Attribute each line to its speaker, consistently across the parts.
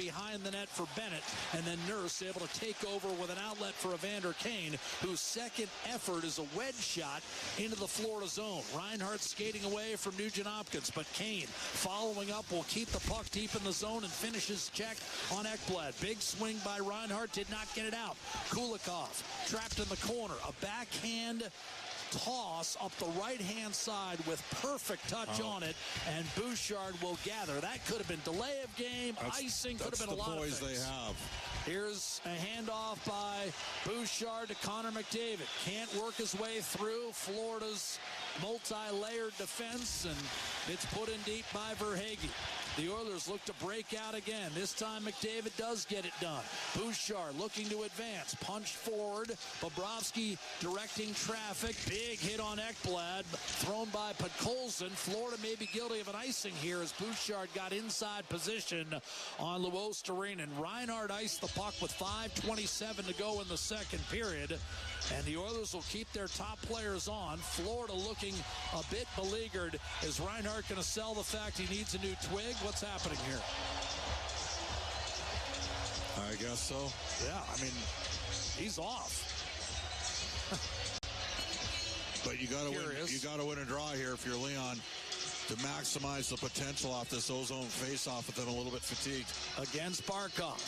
Speaker 1: behind the net for Bennett, and then Nurse able to take over with an outlet for Evander Kane, whose second effort is a wedge shot into the Florida zone. Reinhardt skating away from Nugent-Hopkins, but Kane following up will keep the puck deep in the zone and finishes check on Ekblad. Big swing by Reinhardt, did not get it out. Kulikov trapped in the corner. A backhand toss up the right-hand side with perfect touch on it, and Bouchard will gather. That could have been delay of game, icing, could have been a lot of things.
Speaker 2: That's the boys they have.
Speaker 1: Here's a handoff by Bouchard to Connor McDavid. Can't work his way through Florida's multi-layered defense, and it's put in deep by Verhaeghe. The Oilers look to break out again. This time McDavid does get it done. Bouchard looking to advance. Punched forward. Bobrovsky directing traffic. Big hit on Ekblad. Thrown by Podkolzin. Florida may be guilty of an icing here as Bouchard got inside position on Luostarinen. Reinhardt iced the puck with 5:27 to go in the second period. And the Oilers will keep their top players on. Florida looking a bit beleaguered. Is Reinhardt going to sell the fact he needs a new twig? What's happening here?
Speaker 2: I guess so.
Speaker 1: Yeah, I mean, he's off.
Speaker 2: But you got to win. You got to win a draw here if you're Leon to maximize the potential off this ozone face-off with them a little bit fatigued.
Speaker 1: Against Barkov.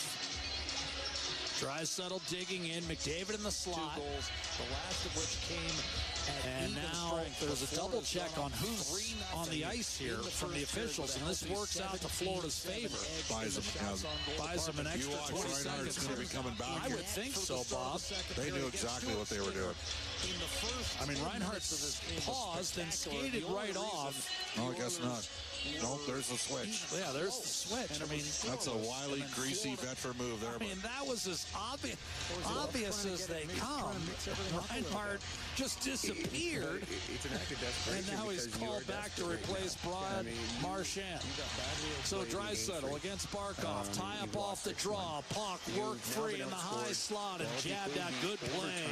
Speaker 1: Draisaitl digging in. McDavid in the slot. 2 goals, the last of which came at and now strength. There's a double check on who's on the ice here from the officials, and this works out to Florida's favor.
Speaker 2: Buys them
Speaker 1: an extra 20 seconds.
Speaker 2: Going to be coming back.
Speaker 1: I would think so, Bob.
Speaker 2: They knew exactly what they were doing.
Speaker 1: I mean, Reinhardt paused and skated right off.
Speaker 2: No, I guess not. Nope, there's the switch.
Speaker 1: Yeah, there's the switch. I mean,
Speaker 2: that's a wily, greasy veteran move there.
Speaker 1: I mean, that was as obvious as they come. Reinhardt just disappeared, and now he's called back to replace Brian Marchand. So Draisaitl against Barkov, tie up off the draw, puck work free in the high slot and jabbed out. Good play,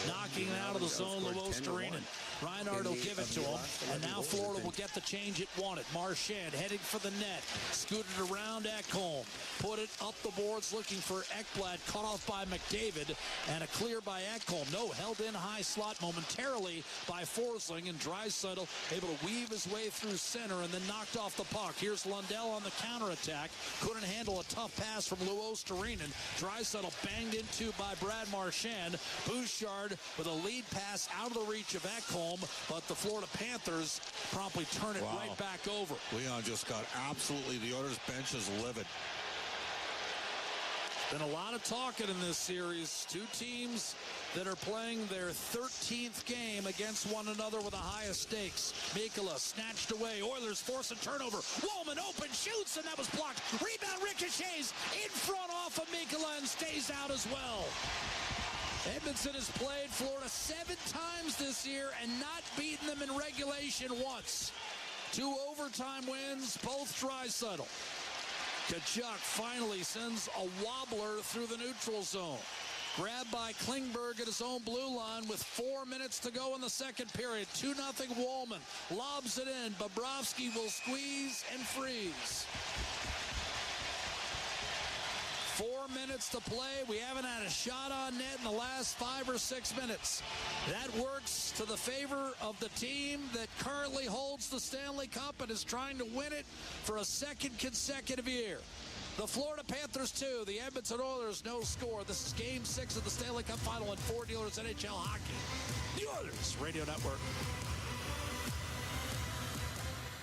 Speaker 1: knocking it out of the zone. Luostarinen. Reinhardt will give it to him, and now Florida will get the change it wanted. Marchand heading for the net, scooted around Ekholm, put it up the boards looking for Ekblad, cut off by McDavid, and a clear by Ekholm. No, held in high slot momentarily by Forsling, and Draisaitl able to weave his way through center and then knocked off the puck. Here's Lundell on the counterattack. Couldn't handle a tough pass from Luostarinen. Draisaitl banged into by Brad Marchand. Bouchard with a lead pass out of the reach of Ekholm, but the Florida Panthers promptly turn it right back over.
Speaker 2: Leon just got absolutely, the Oilers bench is livid.
Speaker 1: Been a lot of talking in this series. Two teams that are playing their 13th game against one another with the highest stakes. Mikkola snatched away. Oilers force a turnover. Woolman open, shoots, and that was blocked. Rebound ricochets in front off of Mikkola and stays out as well. Edmondson has played Florida 7 times this year and not beaten them in regulation once. 2 overtime wins, both Draisaitl. Tkachuk finally sends a wobbler through the neutral zone. Grabbed by Klingberg at his own blue line with 4 minutes to go in the second period. 2-0 Woolman. Lobs it in. Bobrovsky will squeeze and freeze. 4 minutes to play. We haven't had a shot on net in the last 5 or 6 minutes. That works to the favor of the team that currently holds the Stanley Cup and is trying to win it for a second consecutive year. The Florida Panthers 2, the Edmonton Oilers no score. This is Game 6 of the Stanley Cup Final on 4 Dealers NHL Hockey. The Oilers Radio Network.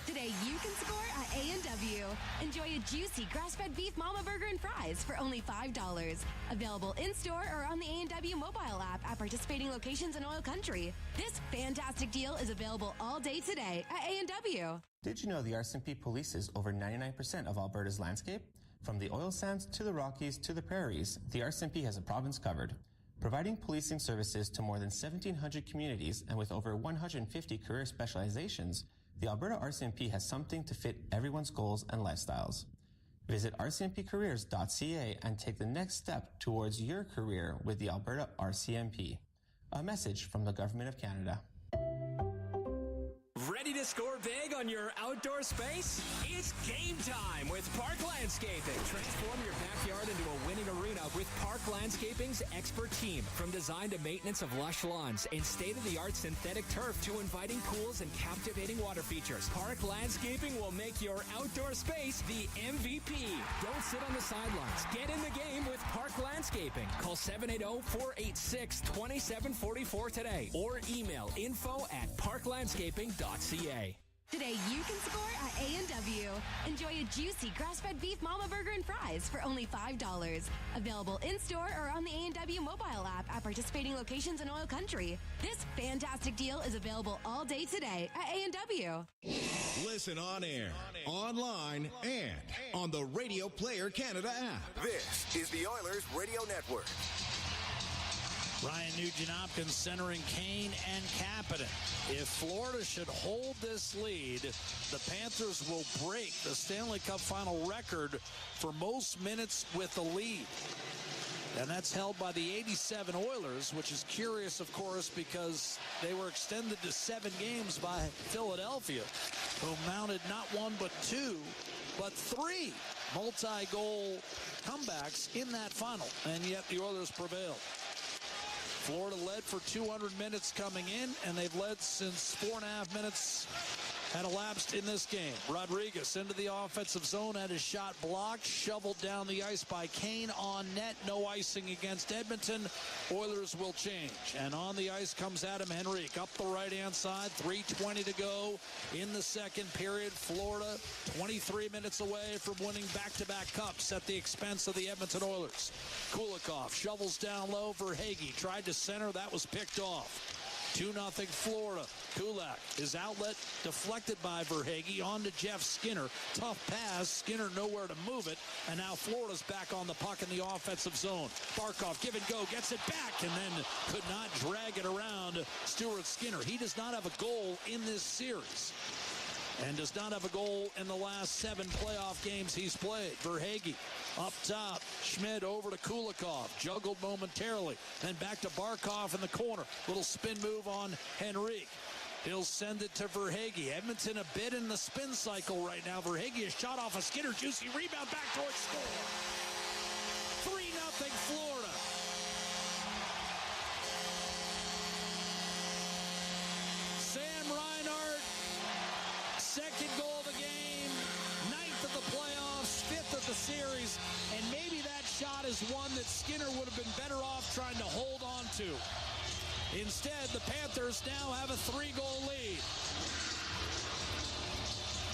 Speaker 3: Today you can score at A&W. Enjoy a juicy grass-fed beef mama burger and fries for only $5. Available in-store or on the A&W mobile app at participating locations in Oil Country. This fantastic deal is available all day today at A&W.
Speaker 4: Did you know the RCMP polices over 99% of Alberta's landscape? From the oil sands to the Rockies to the prairies, the RCMP has a province covered. Providing policing services to more than 1,700 communities and with over 150 career specializations, the Alberta RCMP has something to fit everyone's goals and lifestyles. Visit rcmpcareers.ca and take the next step towards your career with the Alberta RCMP. A message from the Government of Canada.
Speaker 5: Ready to score big on your outdoor space? It's game time with Park Landscaping. Transform your backyard into a winning arena with Park Landscaping's expert team. From design to maintenance of lush lawns and state-of-the-art synthetic turf to inviting pools and captivating water features, Park Landscaping will make your outdoor space the MVP. Don't sit on the sidelines. Get in the game with Park Landscaping. Call 780-486-2744 today or email info@parklandscaping.ca.
Speaker 3: Today you can score at A&W. Enjoy a juicy grass-fed beef mama burger and fries for only $5. Available in-store or on the A&W mobile app at participating locations in Oil Country. This fantastic deal is available all day today at A&W.
Speaker 6: Listen on air, online, and on the Radio Player Canada app.
Speaker 7: This is the Oilers Radio Network.
Speaker 1: Ryan Nugent-Hopkins centering Kane and Kapanen. If Florida should hold this lead, the Panthers will break the Stanley Cup final record for most minutes with a lead. And that's held by the 87 Oilers, which is curious, of course, because they were extended to 7 games by Philadelphia, who mounted not 1 but 2, but 3 multi-goal comebacks in that final. And yet the Oilers prevailed. Florida led for 200 minutes coming in, and they've led since 4.5 minutes had elapsed in this game. Rodriguez into the offensive zone, had his shot blocked, shoveled down the ice by Kane on net. No icing against Edmonton. Oilers will change. And on the ice comes Adam Henrique up the right-hand side. 3:20 to go in the second period. Florida 23 minutes away from winning back-to-back cups at the expense of the Edmonton Oilers. Kulikov shovels down low for Hagee. Tried to center. That was picked off. 2-0 Florida. Kulak, his outlet deflected by Verhaeghe on to Jeff Skinner. Tough pass. Skinner nowhere to move it. And now Florida's back on the puck in the offensive zone. Barkov, give and go, gets it back, and then could not drag it around Stuart Skinner. He does not have a goal in this series, and does not have a goal in the last 7 playoff games he's played. Verhaeghe up top. Schmidt over to Kulikov. Juggled momentarily. Then back to Barkov in the corner. Little spin move on Henrique. He'll send it to Verhaeghe. Edmonton a bit in the spin cycle right now. Verhaeghe is shot off a Skinner. Juicy rebound back towards score. 3-0 Florida. Sam Reinhart, second goal of the game, 9th of the playoffs, 5th of the series, and maybe that shot is one that Skinner would have been better off trying to hold on to. Instead, the Panthers now have a 3-goal lead.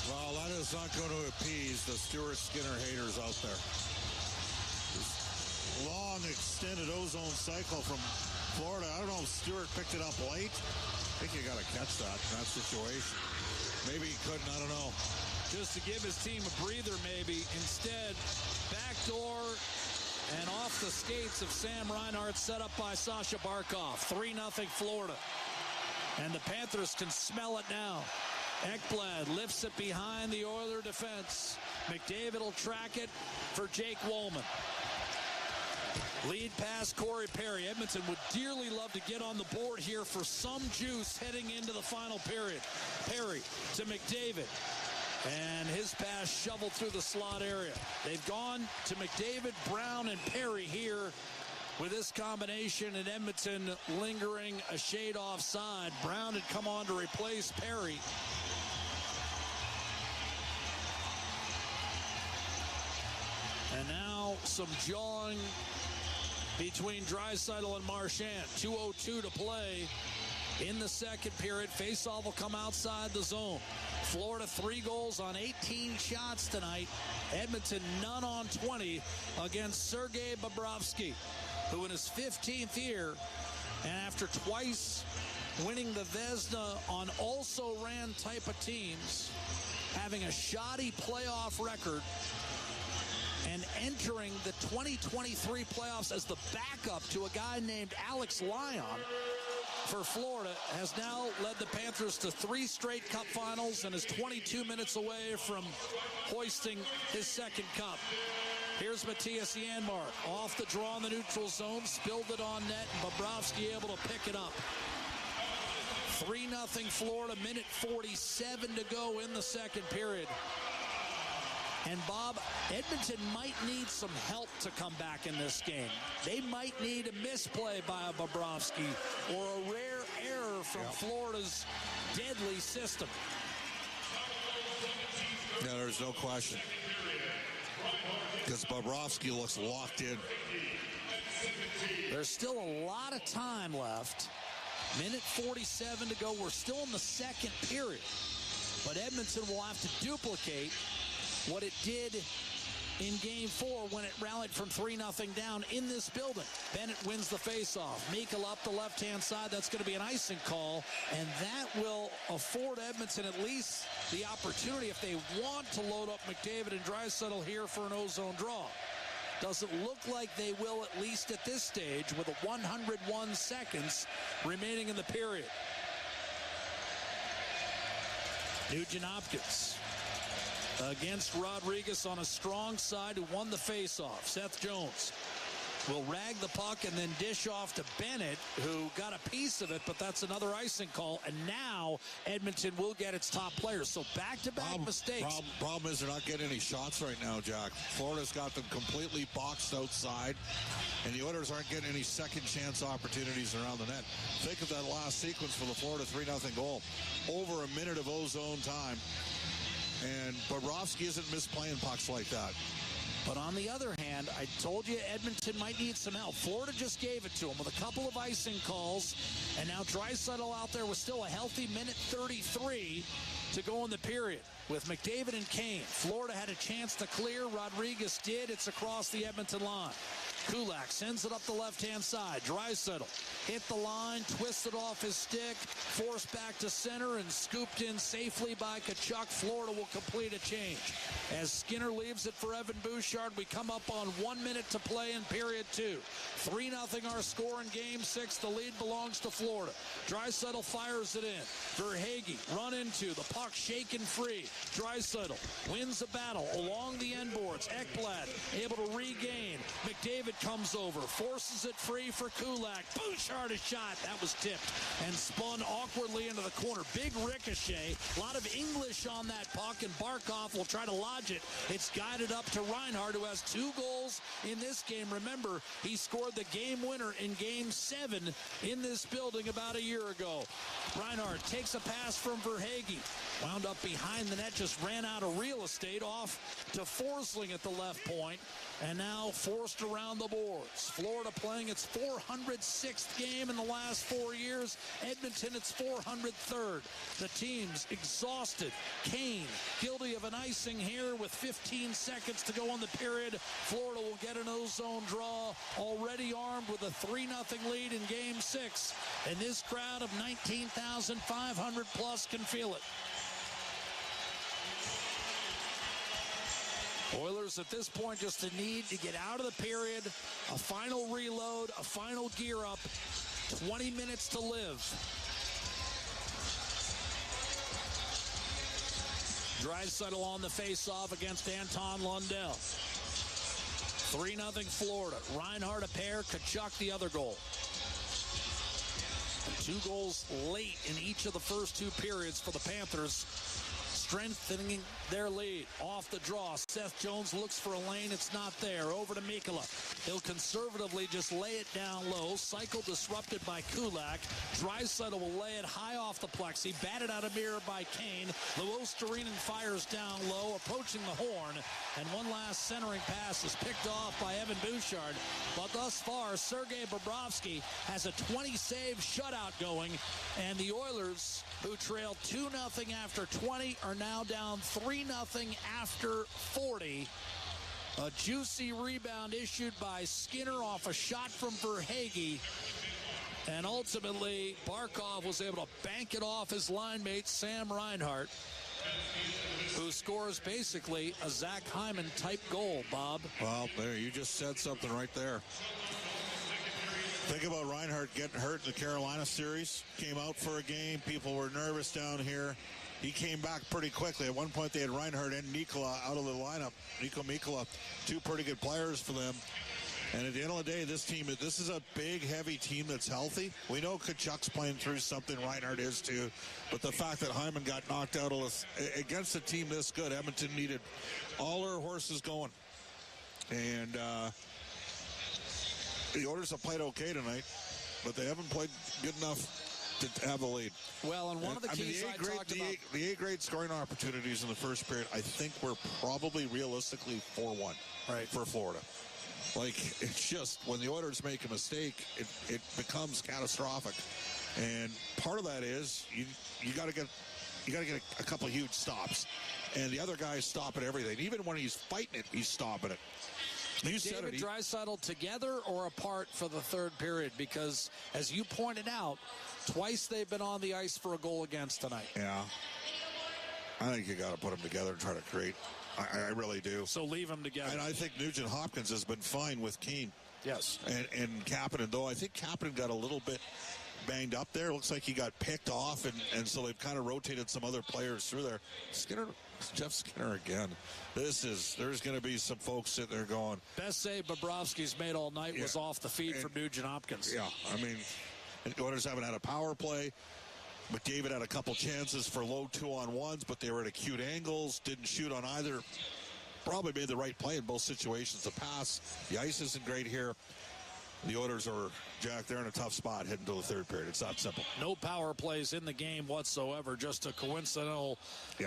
Speaker 2: Well, that is not going to appease the Stuart Skinner haters out there. This long extended ozone cycle from Florida. I don't know if Stuart picked it up late. I think you got to catch that in that situation. Maybe he couldn't, I don't know.
Speaker 1: Just to give his team a breather, maybe. Instead, backdoor and off the skates of Sam Reinhart, set up by Sasha Barkov. 3-0 Florida. And the Panthers can smell it now. Ekblad lifts it behind the Oiler defense. McDavid will track it for Jake Wollman. Lead pass, Corey Perry. Edmonton would dearly love to get on the board here for some juice heading into the final period. Perry to McDavid. And his pass shoveled through the slot area. They've gone to McDavid, Brown, and Perry here with this combination, and Edmonton lingering a shade offside. Brown had come on to replace Perry. And now some jawing between Draisaitl and Marchand. 2:02 to play in the second period. Faceoff will come outside the zone. Florida 3 goals on 18 shots tonight. Edmonton none on 20 against Sergei Bobrovsky, who in his 15th year, and after twice winning the Vezina on also-ran type of teams, having a shoddy playoff record, and entering the 2023 playoffs as the backup to a guy named Alex Lyon for Florida, has now led the Panthers to 3 straight cup finals and is 22 minutes away from hoisting his second cup. Here's Matthias Janmark off the draw in the neutral zone, spilled it on net, and Bobrovsky able to pick it up. 3-0 Florida, minute 47 to go in the second period. And Bob, Edmonton might need some help to come back in this game. They might need a misplay by Bobrovsky or a rare error from Florida's deadly system.
Speaker 2: Yeah, there's no question. Because Bobrovsky looks locked in.
Speaker 1: There's still a lot of time left. Minute 47 to go. We're still in the second period. But Edmonton will have to duplicate what it did in Game 4 when it rallied from 3-0 down in this building. Bennett wins the faceoff. Mikkola up the left-hand side. That's going to be an icing call, and that will afford Edmonton at least the opportunity, if they want to load up McDavid and Draisaitl here for an ozone draw. Doesn't look like they will, at least at this stage, with 101 seconds remaining in the period. Nugent Hopkins against Rodriguez on a strong side, who won the faceoff. Seth Jones will rag the puck and then dish off to Bennett, who got a piece of it, but that's another icing call. And now Edmonton will get its top players. So back-to-back mistakes.
Speaker 2: Problem is they're not getting any shots right now, Jack. Florida's got them completely boxed outside, and the Oilers aren't getting any second-chance opportunities around the net. Think of that last sequence for the Florida 3-0 goal. Over a minute of ozone time. And Bobrovsky isn't misplaying pucks like that.
Speaker 1: But on the other hand, I told you Edmonton might need some help. Florida just gave it to them with a couple of icing calls. And now Draisaitl out there with still a healthy minute 33 to go in the period. With McDavid and Kane, Florida had a chance to clear. Rodriguez did. It's across the Edmonton line. Kulak sends it up the left-hand side. Draisaitl hit the line, twisted off his stick, forced back to center, and scooped in safely by Tkachuk. Florida will complete a change. As Skinner leaves it for Evan Bouchard, we come up on 1 minute to play in period 2. 3-0 our score in Game 6. The lead belongs to Florida. Draisaitl fires it in. Verhaeghe run into the puck, shaken free. Draisaitl wins the battle along the end boards. Ekblad able to regain. McDavid comes over, forces it free for Kulak. Bouchard a shot. That was tipped and spun awkwardly into the corner. Big ricochet. A lot of English on that puck, and Barkov will try to lodge it. It's guided up to Reinhart, who has 2 goals in this game. Remember, he scored the game winner in Game 7 in this building about a year ago. Reinhart takes a pass from Verhaeghe. Wound up behind the net, just ran out of real estate, off to Forsling at the left point, and now forced around the boards. Florida playing its 406th game in the last 4 years. Edmonton its 403rd. The team's exhausted. Kane guilty of an icing here with 15 seconds to go on the period. Florida will get an ozone draw, already armed with a 3-0 lead in Game 6. And this crowd of 19,500 plus can feel it. Oilers at this point just a need to get out of the period, a final reload, a final gear up, 20 minutes to live. Draisaitl on the face-off against Anton Lundell. 3-0 Florida. Reinhart a pair, Tkachuk the other goal. 2 goals late in each of the first 2 periods for the Panthers, strengthening their lead. Off the draw, Seth Jones looks for a lane. It's not there. Over to Mikkola. He'll conservatively just lay it down low. Cycle disrupted by Kulak. Draisaitl will lay it high off the plexi. Batted out of mirror by Kane. Luostarinen fires down low, approaching the horn. And one last centering pass is picked off by Evan Bouchard. But thus far, Sergei Bobrovsky has a 20-save shutout going. And the Oilers, who trailed 2-0 after 20, are now down 3-0 after 40. A juicy rebound issued by Skinner off a shot from Verhaeghe. And ultimately, Barkov was able to bank it off his line mate, Sam Reinhart, who scores basically a Zach Hyman-type goal, Bob.
Speaker 2: Well, there, you just said something right there. Think about Reinhart getting hurt in the Carolina series. Came out for a game. People were nervous down here. He came back pretty quickly. At one point, they had Reinhart and Mikkola out of the lineup. Mikkola, 2 pretty good players for them. And at the end of the day, this is a big, heavy team that's healthy. We know Tkachuk's playing through something. Reinhart is too. But the fact that Hyman got knocked out against a team this good, Edmonton needed all their horses going. And the Oilers have played okay tonight, but they haven't played good enough to have a lead.
Speaker 1: Well, and one of the keys I talked about...
Speaker 2: The A-grade scoring opportunities in the first period, I think we're probably realistically 4-1 for Florida. Like, it's just, when the Oilers make a mistake, it becomes catastrophic. And part of that is you got to get a couple of huge stops. And the other guy's stopping everything. Even when he's fighting it, he's stopping it.
Speaker 1: David Draisaitl together or apart for the third period? Because, as you pointed out, twice they've been on the ice for a goal against tonight.
Speaker 2: Yeah. I think you got to put them together and try to create. I really do.
Speaker 1: So leave them together.
Speaker 2: And I think Nugent Hopkins has been fine with Keane.
Speaker 1: Yes.
Speaker 2: And Kapanen, though I think Kapanen got a little bit banged up there. Looks like he got picked off, and so they've kind of rotated some other players through there. Jeff Skinner again. There's going to be some folks sitting there going.
Speaker 1: Best save Bobrovsky's made all night was off the feed from Nugent Hopkins.
Speaker 2: Yeah, I mean, the Oilers haven't had a power play. McDavid had a couple chances for low 2-on-1s, but they were at acute angles, didn't shoot on either. Probably made the right play in both situations. The pass, the ice isn't great here. The Oilers are, Jack, they're in a tough spot heading to the third period. It's that simple.
Speaker 1: No power plays in the game whatsoever. Just a coincidental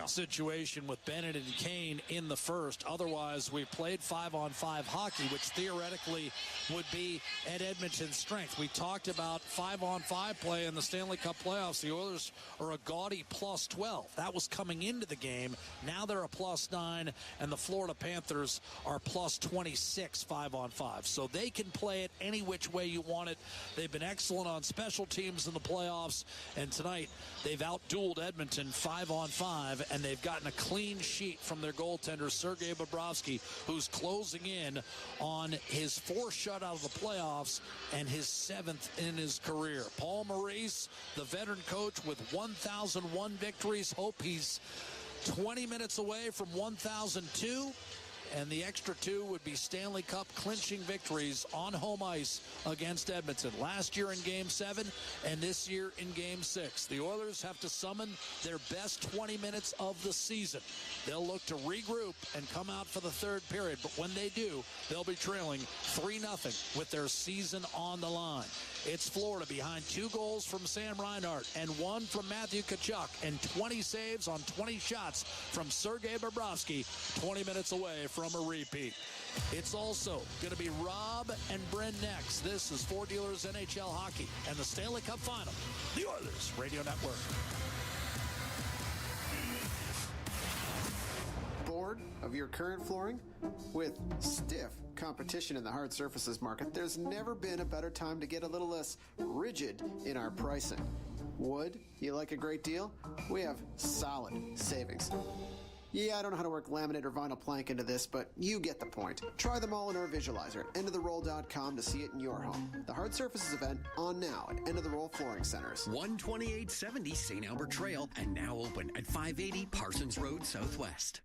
Speaker 1: situation with Bennett and Kane in the first. Otherwise, we've played 5-on-5 hockey, which theoretically would be at Edmonton's strength. We talked about 5-on-5 play in the Stanley Cup playoffs. The Oilers are a gaudy +12. That was coming into the game. Now they're a +9, and the Florida Panthers are +26 5-on-5. So they can play it any which way you want it. They've been excellent on special teams in the playoffs, and tonight they've outdueled Edmonton 5-on-5, and they've gotten a clean sheet from their goaltender, Sergei Bobrovsky, who's closing in on his 4th shutout of the playoffs and his 7th in his career. Paul Maurice, the veteran coach with 1,001 victories, hope he's 20 minutes away from 1,002. And the extra 2 would be Stanley Cup clinching victories on home ice against Edmonton. Last year in Game 7 and this year in Game 6. The Oilers have to summon their best 20 minutes of the season. They'll look to regroup and come out for the third period. But when they do, they'll be trailing 3-0 with their season on the line. It's Florida behind 2 goals from Sam Reinhart and 1 from Matthew Tkachuk and 20 saves on 20 shots from Sergei Bobrovsky, 20 minutes away from a repeat. It's also going to be Rob and Bryn next. This is Ford Dealers NHL Hockey and the Stanley Cup Final. The Oilers Radio Network.
Speaker 8: Bored of your current flooring? With stiff competition in the hard surfaces market, there's never been a better time to get a little less rigid in our pricing. Wood, you like a great deal? We have solid savings. Yeah, I don't know how to work laminate or vinyl plank into this, but you get the point. Try them all in our visualizer at endoftheroll.com to see it in your home. The Hard Surfaces event on now at End of the Roll Flooring Centers.
Speaker 9: 12870 St. Albert Trail and now open at 580 Parsons Road Southwest.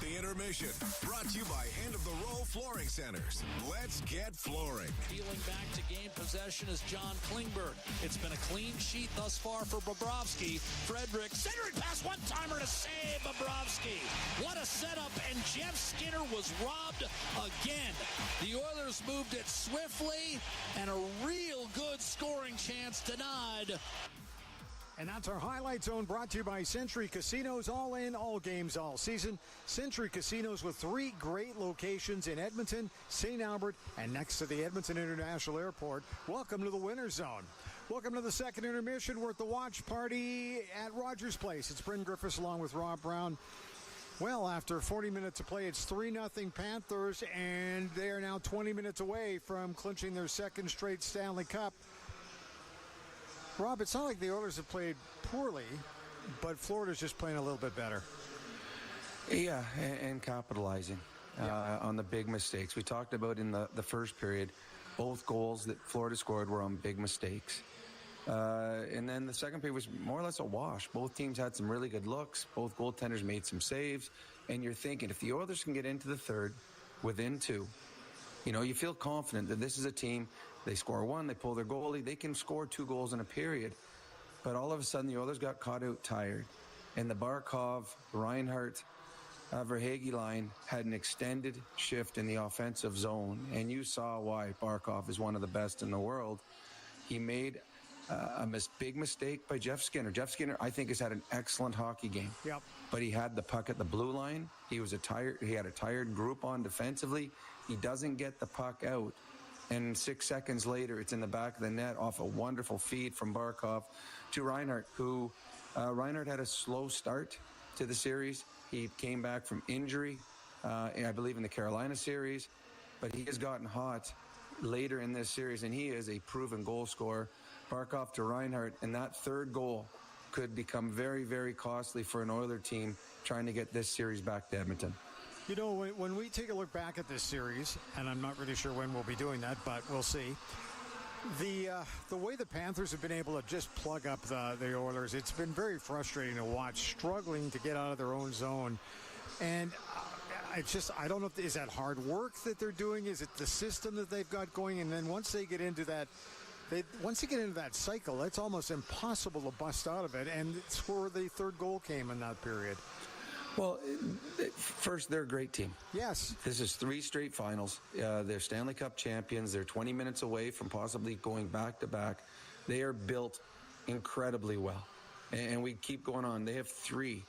Speaker 6: The intermission, brought to you by End of the Roll Flooring Centers. Let's get flooring.
Speaker 1: Peeling back to gain possession is John Klingberg. It's been a clean sheet thus far for Bobrovsky. Frederick, centering pass, one-timer to save Bobrovsky. What a setup, and Jeff Skinner was robbed again. The Oilers moved it swiftly, and a real good scoring chance denied.
Speaker 10: And that's our Highlight Zone, brought to you by Century Casinos. All in, all games, all season. Century Casinos with 3 great locations in Edmonton, St. Albert, and next to the Edmonton International Airport. Welcome to the Winter Zone. Welcome to the second intermission. We're at the watch party at Rogers Place. It's Bryn Griffiths along with Rob Brown. Well, after 40 minutes to play, it's 3-0 Panthers, and they are now 20 minutes away from clinching their second straight Stanley Cup. Rob, it's not like the Oilers have played poorly, but Florida's just playing a little bit better.
Speaker 11: Yeah, and capitalizing on the big mistakes. We talked about in the first period, both goals that Florida scored were on big mistakes. And then the second period was more or less a wash. Both teams had some really good looks. Both goaltenders made some saves. And you're thinking, if the Oilers can get into the third, within 2, you feel confident that this is a team. They score 1, they pull their goalie, they can score 2 goals in a period. But all of a sudden, the Oilers got caught out tired. And the Barkov, Reinhart, Verhaeghe line had an extended shift in the offensive zone. And you saw why Barkov is one of the best in the world. He made a big mistake by Jeff Skinner. Jeff Skinner, I think, has had an excellent hockey game.
Speaker 10: Yep.
Speaker 11: But he had the puck at the blue line. He had a tired group on defensively. He doesn't get the puck out. And 6 seconds later, it's in the back of the net off a wonderful feed from Barkov to Reinhart, who Reinhart had a slow start to the series. He came back from injury, I believe, in the Carolina series. But he has gotten hot later in this series, and he is a proven goal scorer. Barkov to Reinhart, and that third goal could become very, very costly for an Oiler team trying to get this series back to Edmonton.
Speaker 10: When we take a look back at this series, and I'm not really sure when we'll be doing that, but we'll see. The way the Panthers have been able to just plug up the Oilers, it's been very frustrating to watch, struggling to get out of their own zone. And I don't know, is that hard work that they're doing? Is it the system that they've got going? And then once they get into that cycle, it's almost impossible to bust out of it. And it's where the third goal came in that period.
Speaker 11: Well, first, they're a great team.
Speaker 10: Yes.
Speaker 11: This is 3 straight finals. They're Stanley Cup champions. They're 20 minutes away from possibly going back-to-back. They are built incredibly well. And we keep going on. They have three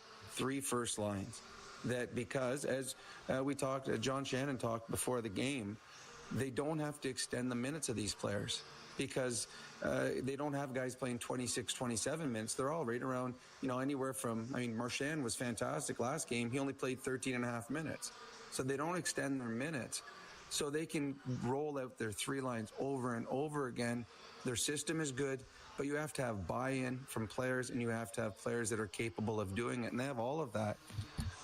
Speaker 11: first lines that, because, as we talked, John Shannon talked before the game, they don't have to extend the minutes of these players, because they don't have guys playing 26, 27 minutes. They're all right around, anywhere from, Marchand was fantastic last game. He only played 13 and a half minutes. So they don't extend their minutes. So they can roll out their 3 lines over and over again. Their system is good, but you have to have buy-in from players, and you have to have players that are capable of doing it, and they have all of that.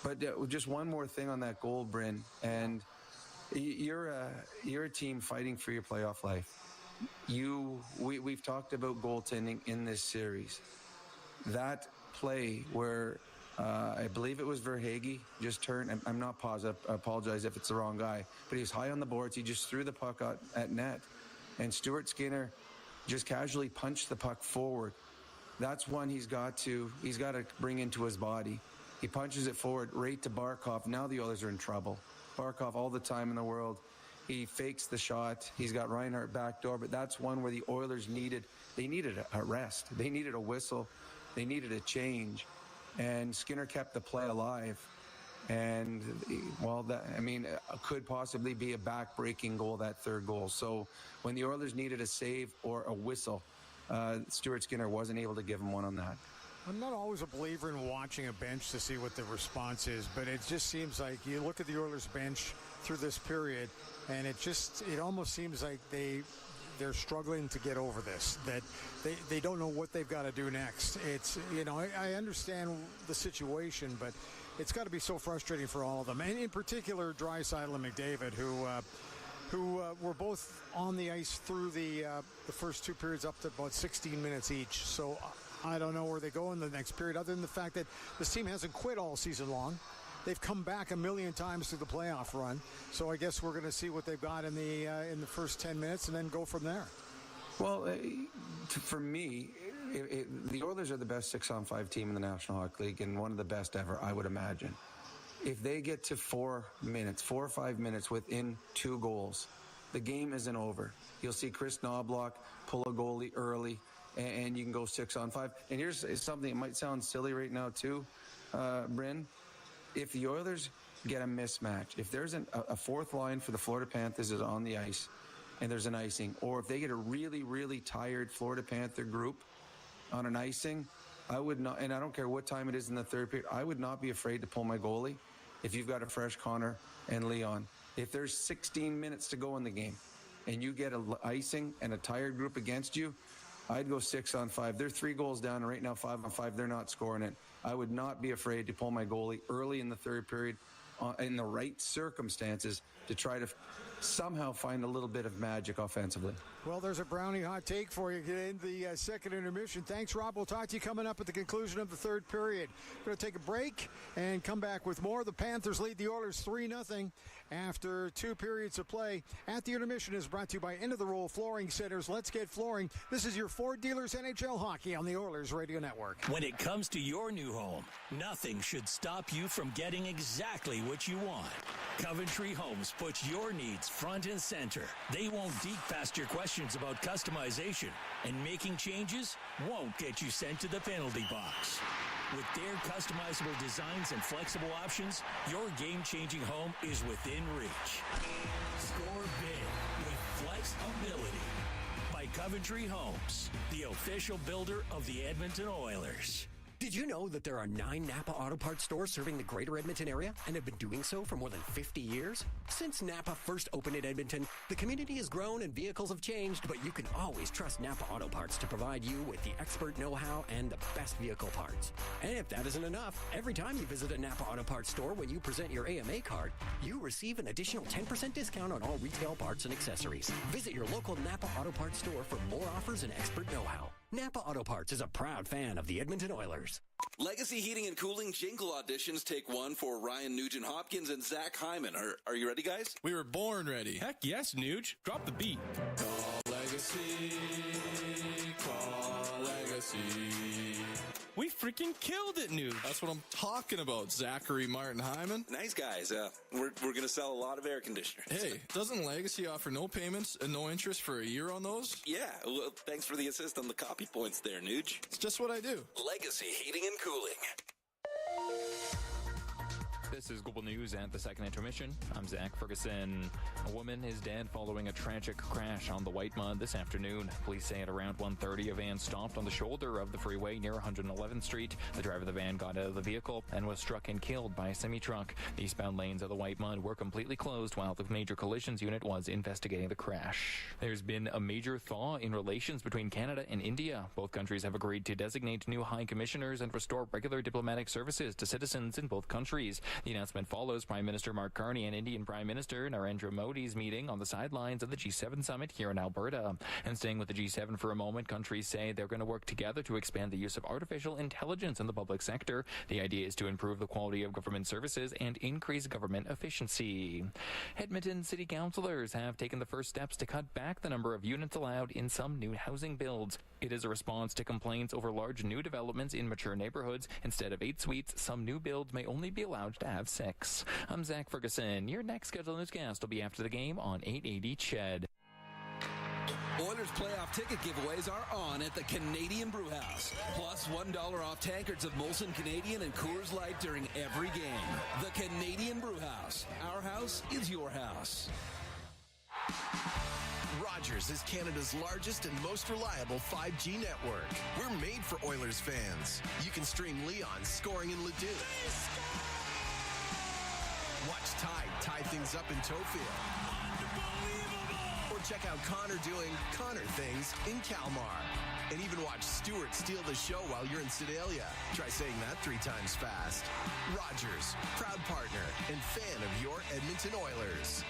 Speaker 11: But just one more thing on that goal, Bryn, and you're a team fighting for your playoff life. We've talked about goaltending in this series. That play where I believe it was Verhaeghe just turned. I'm not positive. I apologize if it's the wrong guy, but he was high on the boards. He just threw the puck out at net, and Stuart Skinner just casually punched the puck forward. That's one he's got to bring into his body. He punches it forward right to Barkov. Now the Oilers are in trouble. Barkov, all the time in the world. He fakes the shot. He's got Reinhart backdoor, but that's one where the Oilers needed a rest. They needed a whistle. They needed a change. And Skinner kept the play alive. And, it could possibly be a back-breaking goal, that third goal. So when the Oilers needed a save or a whistle, Stuart Skinner wasn't able to give him one on that.
Speaker 10: I'm not always a believer in watching a bench to see what the response is, but it just seems like you look at the Oilers bench through this period, and it almost seems like they're struggling to get over this, that they don't know what they've got to do next. It's, I understand the situation, but it's got to be so frustrating for all of them, and in particular Draisaitl and McDavid, who were both on the ice through the first 2 periods up to about 16 minutes each. So I don't know where they go in the next period, other than the fact that this team hasn't quit all season long. They've come back a million times through the playoff run. So I guess we're going to see what they've got in the first 10 minutes and then go from there.
Speaker 11: Well, for me, the Oilers are the best 6-on-5 team in the National Hockey League, and one of the best ever, I would imagine. If they get to 4 or 5 minutes within 2 goals, the game isn't over. You'll see Chris Knobloch pull a goalie early, and you can go 6-on-5. And here's something that might sound silly right now too, Bryn. If the Oilers get a mismatch, if there's a fourth line for the Florida Panthers is on the ice and there's an icing, or if they get a really, really tired Florida Panther group on an icing, I would not, and I don't care what time it is in the third period, I would not be afraid to pull my goalie if you've got a fresh Connor and Leon. If there's 16 minutes to go in the game and you get an icing and a tired group against you, I'd go 6-on-5. They're 3 goals down, and right now 5-on-5, they're not scoring it. I would not be afraid to pull my goalie early in the third period in the right circumstances to try to somehow find a little bit of magic offensively.
Speaker 10: Well, there's a Brownie hot take for you in the second intermission. Thanks, Rob. We'll talk to you coming up at the conclusion of the third period. We're going to take a break and come back with more. The Panthers lead the Oilers 3-0 after 2 periods of play. At the intermission is brought to you by End of the Roll Flooring Centers. Let's get flooring. This is your Ford Dealers NHL Hockey on the Oilers Radio Network.
Speaker 12: When it comes to your new home, nothing should stop you from getting exactly what you want. Coventry Homes puts your needs front and center. They won't deke past your questions about customization, and making changes won't get you sent to the penalty box. With their customizable designs and flexible options, your game-changing home is within reach. Score big with flexibility by Coventry Homes, the official builder of the Edmonton Oilers.
Speaker 9: Did you know that there are 9 Napa Auto Parts stores serving the greater Edmonton area and have been doing so for more than 50 years? Since Napa first opened in Edmonton, the community has grown and vehicles have changed, but you can always trust Napa Auto Parts to provide you with the expert know-how and the best vehicle parts. And if that isn't enough, every time you visit a Napa Auto Parts store when you present your AMA card, you receive an additional 10% discount on all retail parts and accessories. Visit your local Napa Auto Parts store for more offers and expert know-how. Napa Auto Parts is a proud fan of the Edmonton Oilers.
Speaker 13: Legacy Heating and Cooling Jingle auditions take one for Ryan Nugent-Hopkins and Zach Hyman. Are you ready, guys?
Speaker 14: We were born ready. Heck yes, Nuge. Drop the beat. Call Legacy. Call Legacy. We freaking killed it, Nuge. That's what I'm talking about, Zachary Martin Hyman.
Speaker 13: Nice guys. We're going to sell a lot of air conditioners.
Speaker 14: Hey, doesn't Legacy offer no payments and no interest for a year on those?
Speaker 13: Yeah, well, thanks for the assist on the copy points there, Nuge.
Speaker 14: It's just what I do.
Speaker 13: Legacy Heating and Cooling.
Speaker 15: This is Global News at the second intermission. I'm Zach Ferguson. A woman is dead following a tragic crash on the White Mud this afternoon. Police say at around 1:30, a van stopped on the shoulder of the freeway near 111th Street. The driver of the van got out of the vehicle and was struck and killed by a semi-truck. The eastbound lanes of the White Mud were completely closed while the major collisions unit was investigating the crash. There's been a major thaw in relations between Canada and India. Both countries have agreed to designate new high commissioners and restore regular diplomatic services to citizens in both countries. The announcement follows Prime Minister Mark Carney and Indian Prime Minister Narendra Modi's meeting on the sidelines of the G7 summit here in Alberta. And staying with the G7 for a moment, countries say they're going to work together to expand the use of artificial intelligence in the public sector. The idea is to improve the quality of government services and increase government efficiency. Edmonton City Councillors have taken the first steps to cut back the number of units allowed in some new housing builds. It is a response to complaints over large new developments in mature neighborhoods. Instead of 8 suites, some new builds may only be allowed to have 6. I'm Zach Ferguson. Your next scheduled newscast will be after the game on 880 CHED.
Speaker 13: Oilers playoff ticket giveaways are on at the Canadian Brewhouse. Plus $1 off tankards of Molson Canadian and Coors Light during every game. The Canadian Brewhouse. Our house is your house.
Speaker 16: Rogers is Canada's largest and most reliable 5G network. We're made for Oilers fans. You can stream Leon scoring in Leduc. Watch Tide tie things up in Tofield. Or check out Connor doing Connor things in Kalmar. And even watch Stewart steal the show while you're in Sedalia. Try saying that 3 times fast. Rogers, proud partner and fan of your Edmonton Oilers.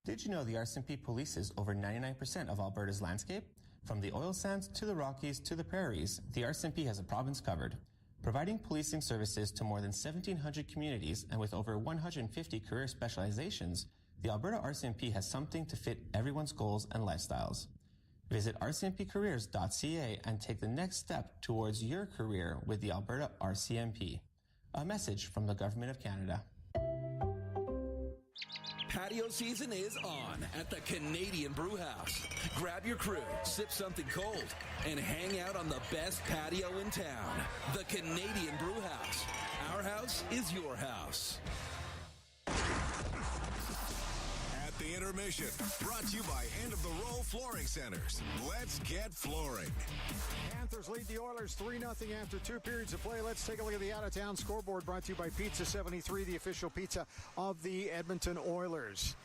Speaker 4: Did you know the RCMP polices over 99% of Alberta's landscape? From the oil sands to the Rockies to the prairies, the RCMP has a province covered. Providing policing services to more than 1,700 communities and with over 150 career specializations, the Alberta RCMP has something to fit everyone's goals and lifestyles. Visit rcmpcareers.ca and take the next step towards your career with the Alberta RCMP. A message from the Government of Canada.
Speaker 13: Patio season is on at the Canadian Brewhouse. Grab your crew, sip something cold, and hang out on the best patio in town. The Canadian Brewhouse. Our house is your house.
Speaker 6: At the intermission, brought to you by End of the Roll Flooring Centers. Let's get flooring.
Speaker 10: Panthers lead the Oilers 3-0 after 2 periods of play. Let's take a look at the out-of-town scoreboard brought to you by Pizza 73, the official pizza of the Edmonton Oilers.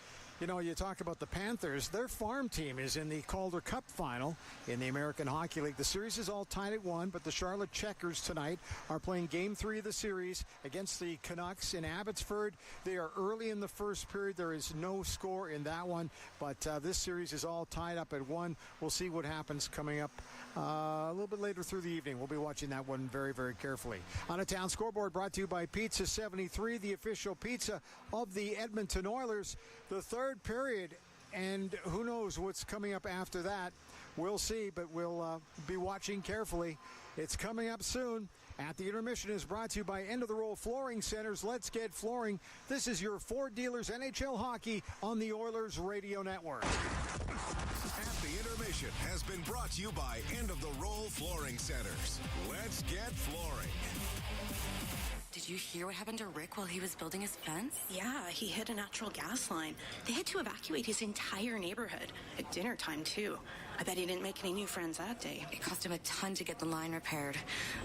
Speaker 10: You know, you talk about the Panthers. Their farm team is in the Calder Cup final in the American Hockey League. The series is all tied at 1, but the Charlotte Checkers tonight are playing Game 3 of the series against the Canucks in Abbotsford. They are early in the first period. There is no score in that one, but this series is all tied up at 1. We'll see what happens coming up a little bit later through the evening. We'll be watching that one very, very carefully. On a Town Scoreboard brought to you by Pizza 73, the official pizza of the Edmonton Oilers. The third period, and who knows what's coming up after that. We'll see, but we'll be watching carefully. It's coming up soon. At the Intermission is brought to you by End of the Roll Flooring Centers. Let's get flooring. This is your Ford Dealers NHL Hockey on the Oilers Radio Network.
Speaker 6: At the Intermission has been brought to you by End of the Roll Flooring Centers. Let's get flooring.
Speaker 17: Did you hear what happened to Rick while he was building his fence?
Speaker 18: Yeah, he hit a natural gas line. They had to evacuate his entire neighborhood at dinner time, too. I bet he didn't make any new friends that day.
Speaker 17: It cost him a ton to get the line repaired.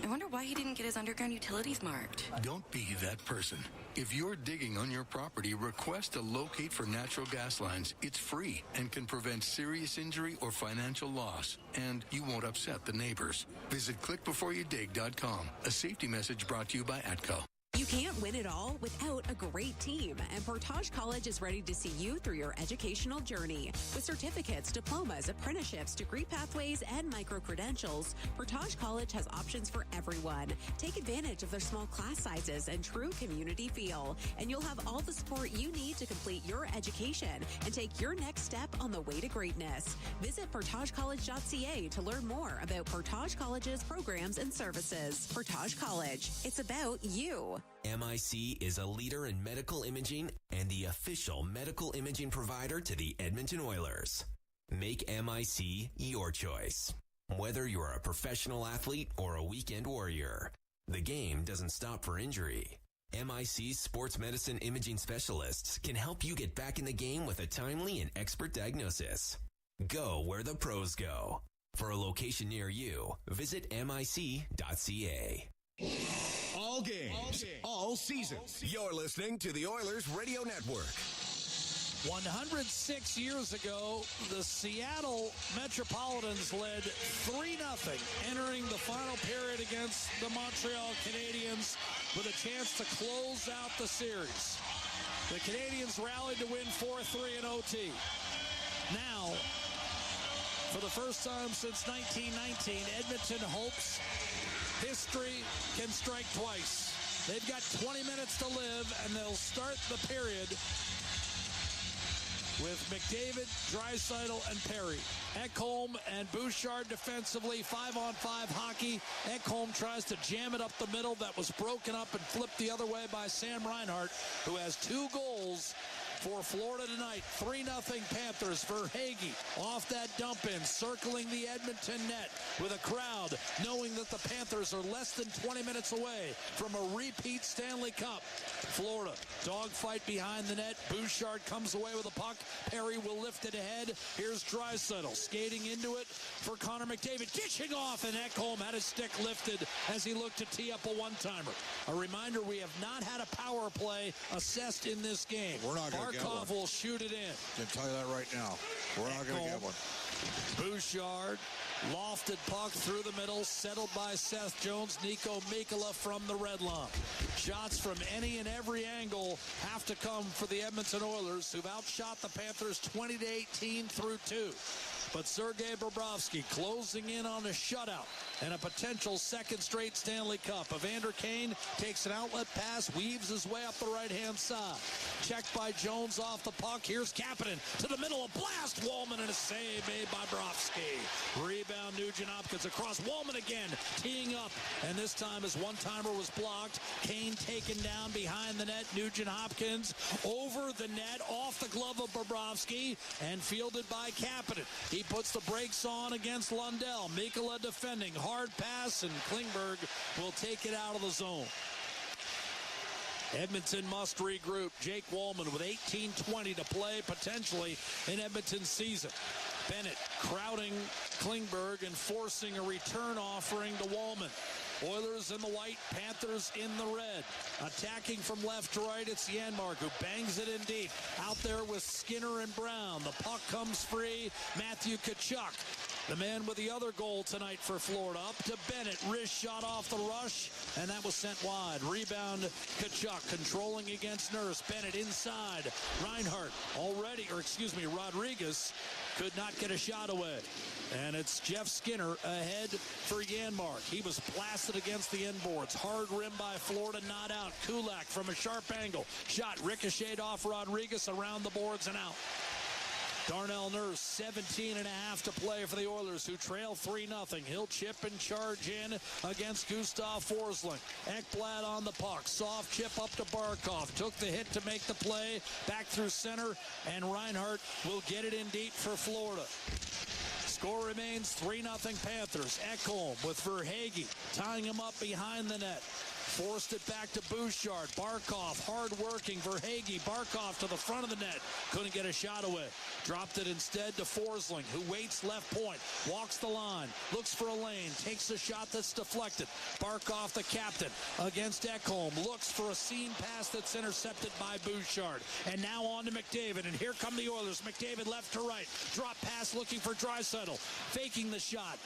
Speaker 17: I wonder why he didn't get his underground utilities marked.
Speaker 19: Don't be that person. If you're digging on your property, request a locate for natural gas lines. It's free and can prevent serious injury or financial loss. And you won't upset the neighbors. Visit clickbeforeyoudig.com. A safety message brought to you by ATCO.
Speaker 20: You can't win it all without a great team, and Portage College is ready to see you through your educational journey. With certificates, diplomas, apprenticeships, degree pathways, and micro-credentials, Portage College has options for everyone. Take advantage of their small class sizes and true community feel, and you'll have all the support you need to complete your education and take your next step on the way to greatness. Visit portagecollege.ca to learn more about Portage College's programs and services. Portage College, it's about you.
Speaker 21: MIC is a leader in medical imaging and the official medical imaging provider to the Edmonton Oilers. Make MIC your choice. Whether you're a professional athlete or a weekend warrior, the game doesn't stop for injury. MIC's sports medicine imaging specialists can help you get back in the game with a timely and expert diagnosis. Go where the pros go. For a location near you, visit mic.ca.
Speaker 6: All games, all seasons. You're listening to the Oilers Radio Network.
Speaker 1: 106 years ago, the Seattle Metropolitans led 3-0 entering the final period against the Montreal Canadiens with a chance to close out the series. The Canadiens rallied to win 4-3 in OT. Now, for the first time since 1919, Edmonton hopes history can strike twice. They've got 20 minutes to live, and they'll start the period with McDavid, Draisaitl, and Perry. Ekholm and Bouchard defensively, 5-on-5 hockey. Ekholm tries to jam it up the middle. That was broken up and flipped the other way by Sam Reinhart, who has 2 goals for Florida tonight. 3-0 Panthers. Verhaeghe off that dump in, circling the Edmonton net with a crowd knowing that the Panthers are less than 20 minutes away from a repeat Stanley Cup. Florida, dogfight behind the net. Bouchard comes away with a puck. Perry will lift it ahead. Here's Draisaitl skating into it for Connor McDavid. Dishing off, and Ekholm had his stick lifted as he looked to tee up a one-timer. A reminder, we have not had a power play assessed in this game.
Speaker 2: We're not going to get one.
Speaker 1: Barkov will shoot it in.
Speaker 2: I can tell you that right now. We're not going to get one.
Speaker 1: Bouchard, lofted puck through the middle, settled by Seth Jones. Nico Mikkola from the red line. Shots from any and every angle have to come for the Edmonton Oilers, who've outshot the Panthers 20-18 through 2. But Sergei Bobrovsky closing in on a shutout and a potential second straight Stanley Cup. Evander Kane takes an outlet pass, weaves his way up the right-hand side. Checked by Jones off the puck. Here's Kapanen to the middle. A blast. Wallman, and a save made by Bobrovsky. Rebound Nugent Hopkins across. Wallman again teeing up. And this time his one-timer was blocked. Kane taken down behind the net. Nugent Hopkins over the net, off the glove of Bobrovsky, and fielded by Kapanen. He puts the brakes on against Lundell. Mikkola defending. Hard pass, and Klingberg will take it out of the zone. Edmonton must regroup. Jake Wallman with 18:20 to play, potentially in Edmonton's season. Bennett crowding Klingberg and forcing a return offering to Wallman. Oilers in the white, Panthers in the red. Attacking from left to right, it's Janmark who bangs it in deep. Out there with Skinner and Brown. The puck comes free. Matthew Tkachuk, the man with the other goal tonight for Florida. Up to Bennett. Wrist shot off the rush, and that was sent wide. Rebound, Tkachuk controlling against Nurse. Bennett inside. Reinhart Rodriguez could not get a shot away. And it's Jeff Skinner ahead for Janmark. He was blasted against the inboards. Hard rim by Florida, not out. Kulak from a sharp angle. Shot ricocheted off Rodriguez around the boards and out. Darnell Nurse, 17 and a half to play for the Oilers, who trail 3-0. He'll chip and charge in against Gustav Forsling. Ekblad on the puck. Soft chip up to Barkov. Took the hit to make the play. Back through center, and Reinhart will get it in deep for Florida. Score remains 3-0 Panthers. Ekholm with Verhaeghe tying him up behind the net. Forced it back to Bouchard. Barkov, hard-working. Verhaeghe, Barkov to the front of the net. Couldn't get a shot away. Dropped it instead to Forsling, who waits left point. Walks the line. Looks for a lane. Takes a shot that's deflected. Barkov, the captain, against Ekholm. Looks for a seam pass that's intercepted by Bouchard. And now on to McDavid. And here come the Oilers. McDavid left to right. Drop pass looking for Draisaitl. Faking the shot.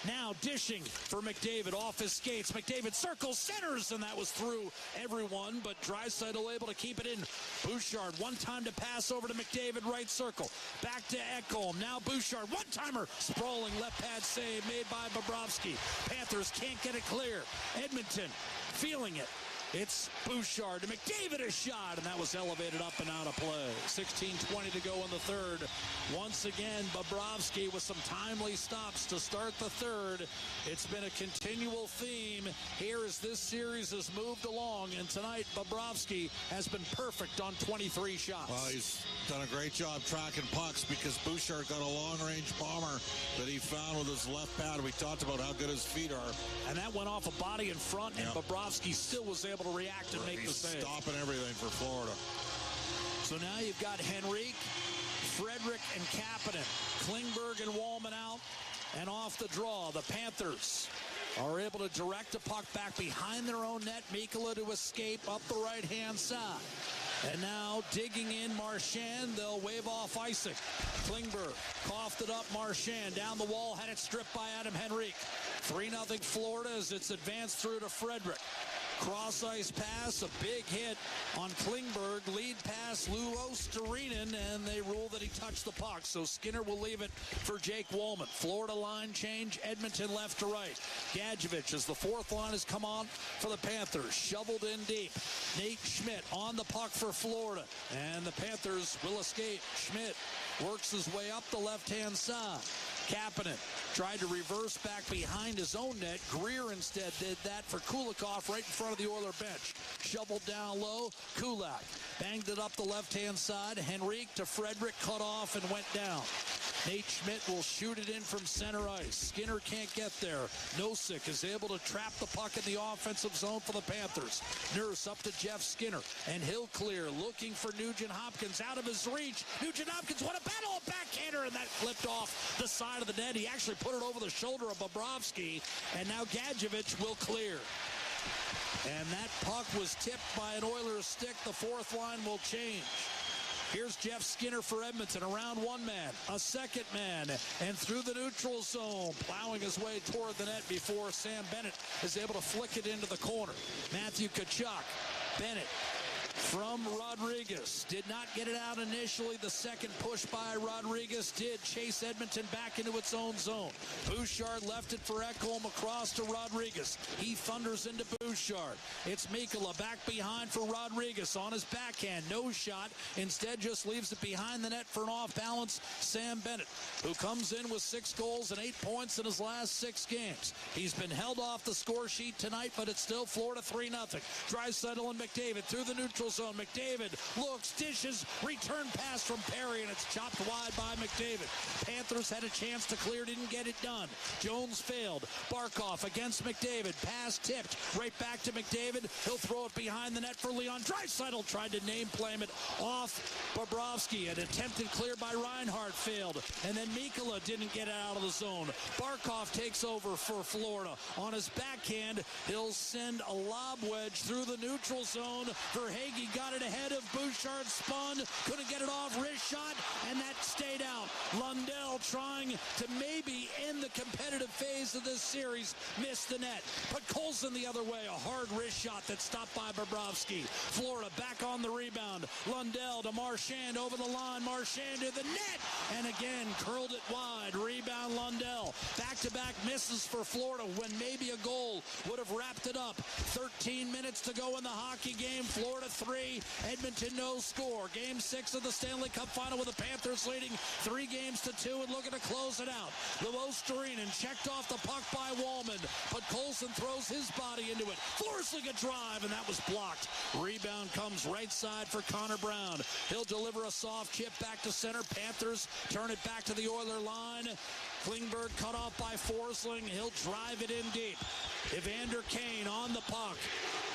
Speaker 1: Now dishing for McDavid off his skates. McDavid circles, centers, and that was through everyone, but Draisaitl able to keep it in. Bouchard, one time to pass over to McDavid, right circle. Back to Ekholm. Now Bouchard, one-timer. Sprawling left pad save made by Bobrovsky. Panthers can't get it clear. Edmonton feeling it. It's Bouchard to McDavid, a shot, and that was elevated up and out of play. 16:20 to go in the third. Once again, Bobrovsky with some timely stops to start the third. It's been a continual theme here as this series has moved along, and tonight Bobrovsky has been perfect on 23 shots.
Speaker 2: Well, he's done a great job tracking pucks because Bouchard got a long-range bomber that he found with his left pad. We talked about how good his feet are.
Speaker 1: And that went off a body in front, and Bobrovsky still was able to react and make the save.
Speaker 2: Stopping everything for Florida.
Speaker 1: So now you've got Henrique, Frederick, and Kapanen. Klingberg and Wallman out, and off the draw. The Panthers are able to direct a puck back behind their own net. Mikkola to escape up the right-hand side. And now digging in Marchand. They'll wave off icing. Klingberg coughed it up. Marchand down the wall. Had it stripped by Adam Henrique. 3-0 Florida as it's advanced through to Frederick. Cross ice pass, a big hit on Klingberg. Lead pass, Lou Ostarinen, and they rule that he touched the puck. So Skinner will leave it for Jake Wallman. Florida line change, Edmonton left to right. Gadjevich as the fourth line has come on for the Panthers. Shoveled in deep. Nate Schmidt on the puck for Florida. And the Panthers will escape. Schmidt works his way up the left-hand side. Kapanen tried to reverse back behind his own net. Greer instead did that for Kulikov right in front of the Oiler bench. Shoveled down low. Kulak banged it up the left-hand side. Henrique to Frederick, cut off and went down. Nate Schmidt will shoot it in from center ice. Skinner can't get there. Nosek is able to trap the puck in the offensive zone for the Panthers. Nurse up to Jeff Skinner, and he'll clear, looking for Nugent Hopkins out of his reach. Nugent Hopkins, what a battle, a backhander, and that flipped off the side of the net. He actually put it over the shoulder of Bobrovsky, and now Gadjevich will clear. And that puck was tipped by an Oilers stick. The fourth line will change. Here's Jeff Skinner for Edmonton, around one man, a second man, and through the neutral zone, plowing his way toward the net before Sam Bennett is able to flick it into the corner. Matthew Tkachuk, Bennett from Rodriguez. Did not get it out initially. The second push by Rodriguez did chase Edmonton back into its own zone. Bouchard left it for Ekholm across to Rodriguez. He thunders into Bouchard. It's Mikkola back behind for Rodriguez on his backhand. No shot. Instead just leaves it behind the net for an off-balance Sam Bennett, who comes in with 6 goals and 8 points in his last 6 games. He's been held off the score sheet tonight, but it's still Florida 3-0. Draisaitl and McDavid through the neutral neutral zone. McDavid looks, dishes, return pass from Perry, and it's chopped wide by McDavid. Panthers had a chance to clear, didn't get it done. Jones failed. Barkov against McDavid. Pass tipped right back to McDavid. He'll throw it behind the net for Leon Draisaitl. Tried to name-claim it off Bobrovsky. An attempted clear by Reinhart failed. And then Mikkola didn't get it out of the zone. Barkov takes over for Florida. On his backhand, he'll send a lob wedge through the neutral zone. Verhaeghe got it ahead of Bouchard, spun, couldn't get it off, wrist shot, and that stayed out. Lundell trying to maybe end the competitive phase of this series, missed the net. Put Colson the other way, a hard wrist shot that stopped by Bobrovsky. Florida back on the rebound. Lundell to Marchand over the line. Marchand to the net, and again curled it wide. Rebound Lundell. Back-to-back misses for Florida when maybe a goal would have wrapped it up. 13 minutes to go in the hockey game. Florida 3, Edmonton no score. Game 6 of the Stanley Cup Final with the Panthers leading 3-2 and looking to close it out. Luostarinen checked off the puck by Wallman, but Colson throws his body into it, forcing a drive, and that was blocked. Rebound comes right side for Connor Brown. He'll deliver a soft chip back to center. Panthers turn it back to the Oiler line. Klingberg cut off by Forsling. He'll drive it in deep. Evander Kane on the puck.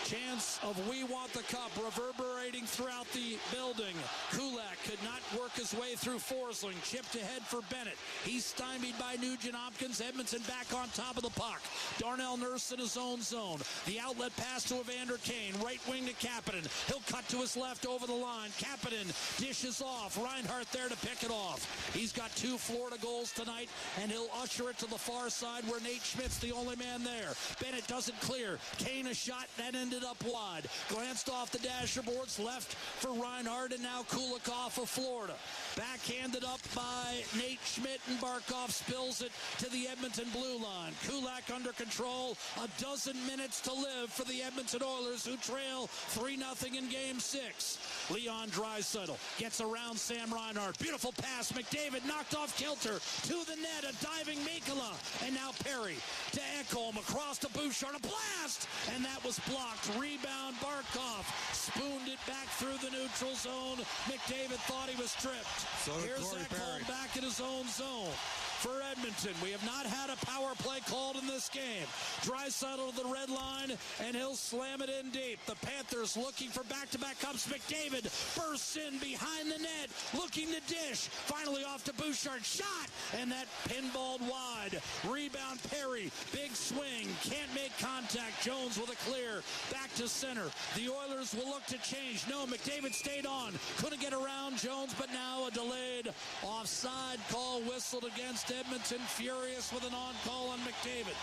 Speaker 1: Chance of we want the cup reverberating throughout the building. Kulak could not work his way through Forsling. Chipped ahead for Bennett. He's stymied by Nugent-Hopkins. Edmonton back on top of the puck. Darnell Nurse in his own zone. The outlet pass to Evander Kane. Right wing to Kapanen. He'll cut to his left over the line. Kapanen dishes off. Reinhart there to pick it off. He's got 2 Florida goals tonight, and he'll usher it to the far side where Nate Schmidt's the only man there. Bennett doesn't clear. Kane a shot that ended up wide. Glanced off the dasher boards, left for Reinhart, and now Kulikov of Florida. Backhanded up by Nate Schmidt, and Barkov spills it to the Edmonton blue line. Kulak under control. A dozen minutes to live for the Edmonton Oilers, who trail 3-0 in Game 6. Leon Draisaitl gets around Sam Reinhart. Beautiful pass. McDavid knocked off kilter to the net. A diving Mikkola. And now Perry to Ekholm across to Bouchard. A blast! And that was blocked. Rebound Barkov. Spooned it back through the neutral zone. McDavid thought he was tripped.
Speaker 2: So
Speaker 1: here's Ekholm back in his own zone. For Edmonton, we have not had a power play called in this game. Draisaitl to the red line, and he'll slam it in deep. The Panthers looking for back-to-back cups. McDavid bursts in behind the net, looking to dish. Finally off to Bouchard. Shot! And that pinballed wide. Rebound Perry. Big swing. Can't make contact. Jones with a clear. Back to center. The Oilers will look to change. No, McDavid stayed on. Couldn't get around Jones, but now a delayed offside call whistled against Edmonton. Furious with an on-call on McDavid.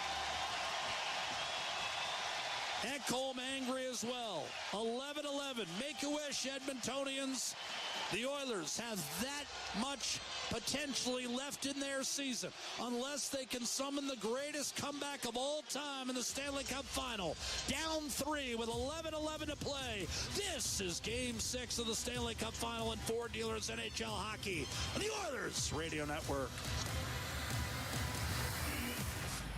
Speaker 1: Ekholm angry as well. 11-11. Make a wish, Edmontonians. The Oilers have that much potentially left in their season unless they can summon the greatest comeback of all time in the Stanley Cup Final. Down 3 with 11-11 to play. This is Game 6 of the Stanley Cup Final in Ford Dealers NHL Hockey on the Oilers Radio Network.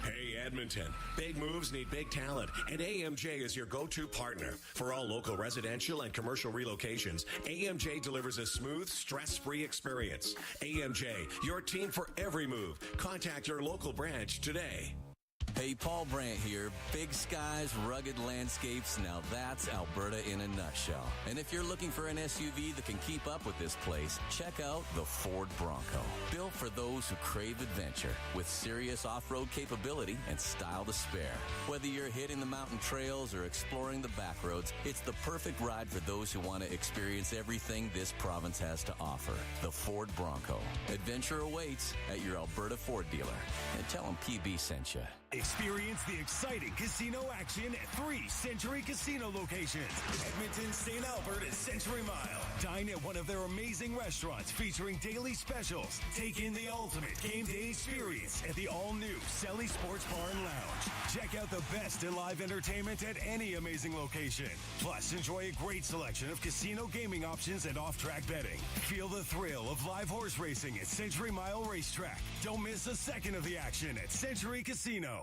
Speaker 5: Hey, Edmonton. Big moves need big talent, and AMJ is your go-to partner. For all local residential and commercial relocations, AMJ delivers a smooth, stress-free experience. AMJ, your team for every move. Contact your local branch today.
Speaker 22: Hey, Paul Brandt here. Big skies, rugged landscapes. Now that's Alberta in a nutshell. And if you're looking for an SUV that can keep up with this place, check out the Ford Bronco. Built for those who crave adventure, with serious off-road capability and style to spare. Whether you're hitting the mountain trails or exploring the back roads, it's the perfect ride for those who want to experience everything this province has to offer. The Ford Bronco. Adventure awaits at your Alberta Ford dealer. And tell them PB sent you.
Speaker 23: Experience the exciting casino action at 3 Century Casino locations. Edmonton, St. Albert, and Century Mile. Dine at one of their amazing restaurants featuring daily specials. Take in the ultimate game day experience at the all-new Selly Sports Bar and Lounge. Check out the best in live entertainment at any amazing location. Plus, enjoy a great selection of casino gaming options and off-track betting. Feel the thrill of live horse racing at Century Mile Racetrack. Don't miss a second of the action at Century Casino.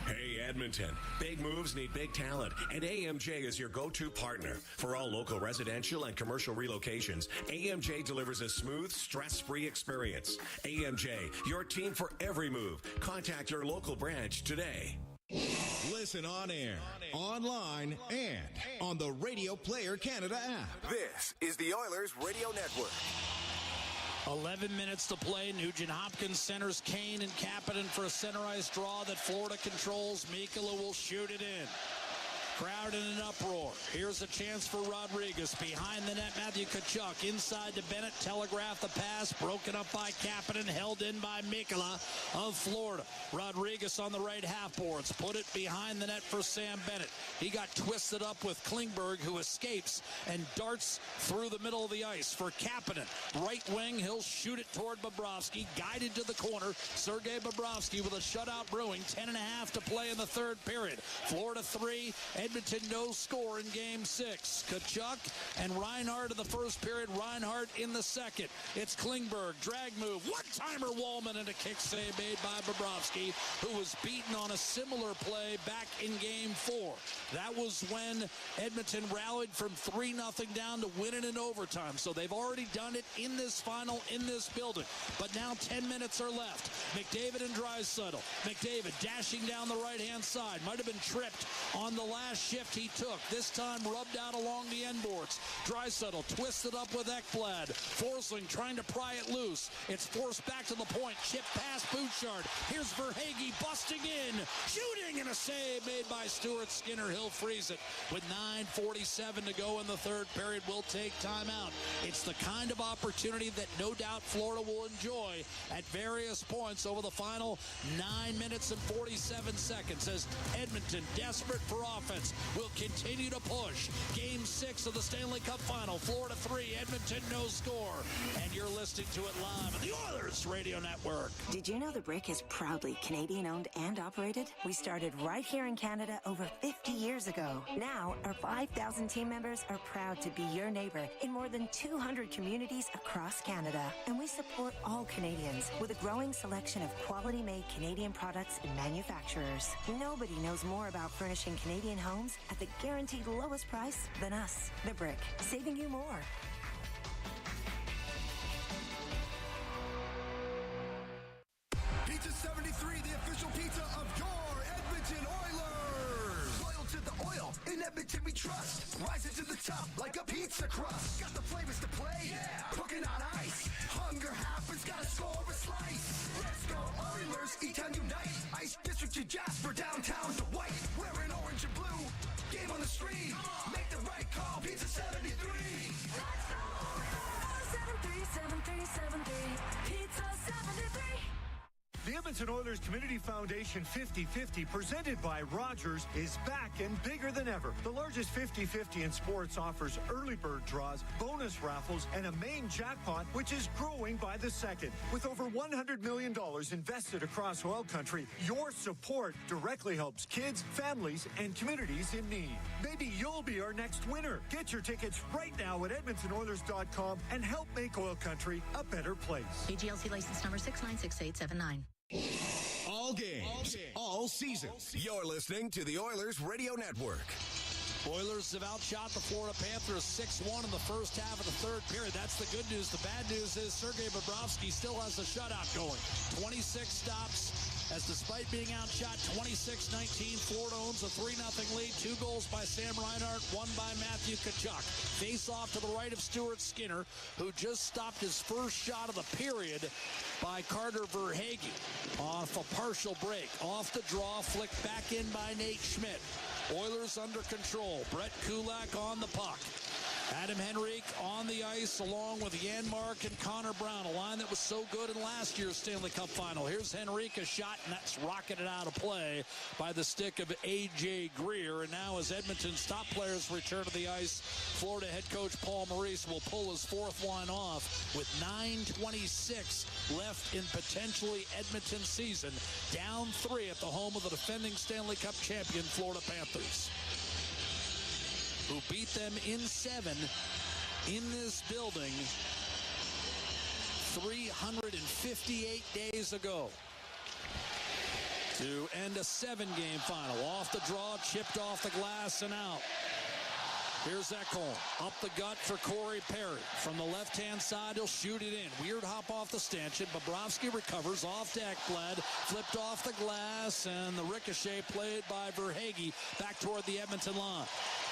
Speaker 5: Hey, Edmonton, big moves need big talent, and AMJ is your go-to partner. For all local residential and commercial relocations, AMJ delivers a smooth, stress-free experience. AMJ, your team for every move. Contact your local branch today.
Speaker 6: Listen on air, online, and on the Radio Player Canada app. This is the Oilers Radio Network.
Speaker 1: 11 minutes to play. Nugent Hopkins centers Kane and Kapanen for a center ice draw that Florida controls. Mikkola will shoot it in. Crowd in an uproar. Here's a chance for Rodriguez. Behind the net, Matthew Tkachuk. Inside to Bennett. Telegraph the pass. Broken up by Kapanen. Held in by Mikkola of Florida. Rodriguez on the right half boards. Put it behind the net for Sam Bennett. He got twisted up with Klingberg, who escapes and darts through the middle of the ice for Kapanen. Right wing, he'll shoot it toward Bobrovsky. Guided to the corner. Sergei Bobrovsky with a shutout brewing. 10.5 to play in the third period. Florida 3, Edmonton no score in Game 6. Tkachuk and Reinhart in the first period. Reinhart in the second. It's Klingberg. Drag move. One-timer Wallman and a kick save made by Bobrovsky, who was beaten on a similar play back in Game 4. That was when Edmonton rallied from 3-0 down to win it in overtime. So they've already done it in this final, in this building. But now 10 minutes are left. McDavid and Draisaitl. McDavid dashing down the right-hand side. Might have been tripped on the last shift he took. This time rubbed out along the end boards. Draisaitl twisted up with Ekblad. Forsling trying to pry it loose. It's forced back to the point. Chip past Bouchard. Here's Verhaeghe busting in. Shooting, and a save made by Stuart Skinner. He'll freeze it with 9:47 to go in the third period. We'll take timeout. It's the kind of opportunity that no doubt Florida will enjoy at various points over the final 9 minutes and 47 seconds as Edmonton, desperate for offense, will continue to push. Game 6 of the Stanley Cup Final. Florida 3, Edmonton no score. And you're listening to it live on the Oilers Radio Network.
Speaker 3: Did you know the Brick is proudly Canadian-owned and operated? We started right here in Canada over 50 years ago. Now, our 5,000 team members are proud to be your neighbor in more than 200 communities across Canada. And we support all Canadians with a growing selection of quality-made Canadian products and manufacturers. Nobody knows more about furnishing Canadian homes at the guaranteed lowest price than us. The Brick, saving you more.
Speaker 7: Pizza 73, the official pizza of your Edmonton Oilers. Loyal to the oil, in Edmonton we trust. Rising to the top like a pizza crust. Got the flavors to play, yeah. Cooking on ice. Hunger happens, gotta score a slice. Let's go Oilers, E-Town unite. Ice District to Jasper, downtown to White. Wearing orange and blue, game on the street. Make the right call, Pizza 73. Let's go Oilers. 737373, Pizza 73.
Speaker 8: The Edmonton Oilers Community Foundation 50-50, presented by Rogers, is back and bigger than ever. The largest 50-50 in sports offers early bird draws, bonus raffles, and a main jackpot, which is growing by the second. With over $100 million invested across oil country, your support directly helps kids, families, and communities in need. Maybe you'll be our next winner. Get your tickets right now at EdmontonOilers.com and help make oil country a better place.
Speaker 24: AGLC license number 696879.
Speaker 6: All games, all seasons. You're listening to the Oilers Radio Network.
Speaker 1: Oilers have outshot the Florida Panthers 6-1 in the first half of the third period. That's the good news. The bad news is Sergei Bobrovsky still has a shutout going. 26 stops, as despite being outshot 26-19, Florida owns a 3-0 lead. 2 goals by Sam Reinhart, 1 by Matthew Tkachuk. Face off to the right of Stuart Skinner, who just stopped his first shot of the period by Carter Verhaeghe off a partial break. Off the draw, flicked back in by Nate Schmidt. Oilers under control. Brett Kulak on the puck. Adam Henrique on the ice along with Janmark and Connor Brown, a line that was so good in last year's Stanley Cup Final. Here's Henrique, a shot, and that's rocketed out of play by the stick of A.J. Greer. And now as Edmonton's top players return to the ice, Florida head coach Paul Maurice will pull his fourth line off with 9:26 left in potentially Edmonton season. Down 3 at the home of the defending Stanley Cup champion Florida Panthers, who beat them in 7 in this building 358 days ago. to end a 7-game final. Off the draw, chipped off the glass and out. Here's Ekholm. Up the gut for Corey Perry. From the left-hand side, he'll shoot it in. Weird hop off the stanchion. Bobrovsky recovers off to Ekblad. Flipped off the glass, and the ricochet played by Verhaeghe back toward the Edmonton line.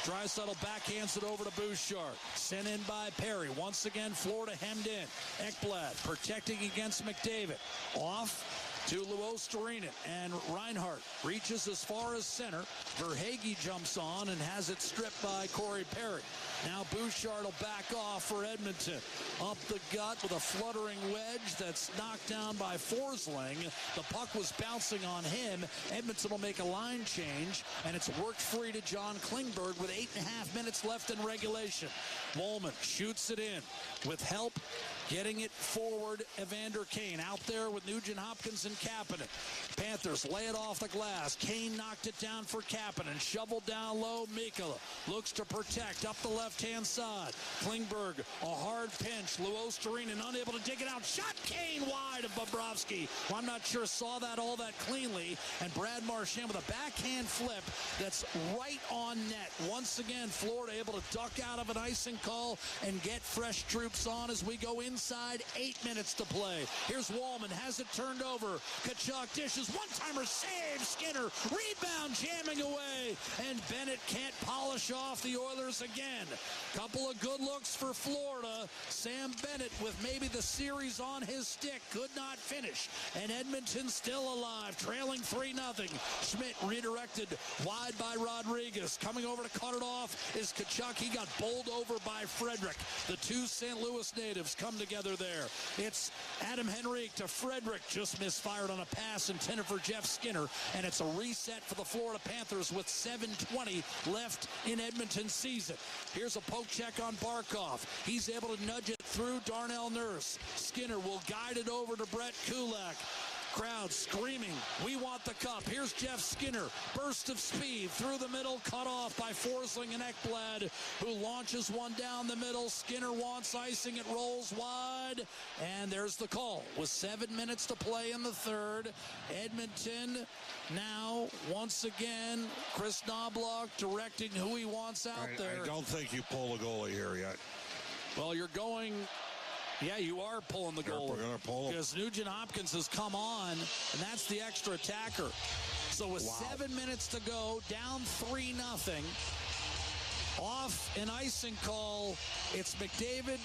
Speaker 1: Draisaitl backhands it over to Bouchard. Sent in by Perry. Once again, Florida hemmed in. Ekblad protecting against McDavid. Off to Luostarinen, and Reinhart reaches as far as center. Verhaeghe jumps on and has it stripped by Corey Perry. Now Bouchard will back off for Edmonton. Up the gut with a fluttering wedge that's knocked down by Forsling. The puck was bouncing on him. Edmonton will make a line change, and it's worked free to John Klingberg with 8.5 minutes left in regulation. Molman shoots it in with help. Getting it forward, Evander Kane out there with Nugent Hopkins and Kapanen. Panthers lay it off the glass. Kane knocked it down for Kapanen. Shoveled down low, Mikkola looks to protect up the left-hand side. Klingberg, a hard pinch. Luostarinen unable to dig it out. Shot Kane wide of Bobrovsky. Well, I'm not sure saw that all that cleanly. And Brad Marchand with a backhand flip that's right on net. Once again, Florida able to duck out of an icing call and get fresh troops on as we go inside 8 minutes to play. Here's Wallman, has it turned over. Tkachuk dishes, one-timer save. Skinner, rebound jamming away. And Bennett can't polish off the Oilers again. Couple of good looks for Florida. Sam Bennett with maybe the series on his stick could not finish. And Edmonton still alive, trailing 3-0. Schmidt redirected wide by Rodriguez. Coming over to cut it off is Tkachuk. He got bowled over by Frederick. The two St. Louis natives come together there. It's Adam Henrique to Frederick. Just misfired on a pass intended for Jeff Skinner. And it's a reset for the Florida Panthers with 7:20 left in Edmonton's season. Here's a poke check on Barkov. He's able to nudge it through Darnell Nurse. Skinner will guide it over to Brett Kulak. Crowd screaming, we want the cup. Here's Jeff Skinner. Burst of speed through the middle, cut off by Forsling and Ekblad, who launches one down the middle. Skinner wants icing. It rolls wide, and there's the call. With 7 minutes to play in the third, Edmonton now, once again, Chris Knobloch directing who he wants out there.
Speaker 2: I don't think you pull the goalie here yet.
Speaker 1: Well, you're going... Yeah, you are pulling the goal.
Speaker 2: We're going to pull him.
Speaker 1: Because Nugent Hopkins has come on, and that's the extra attacker. So with 7 minutes to go, down 3-0, off an icing call, it's McDavid,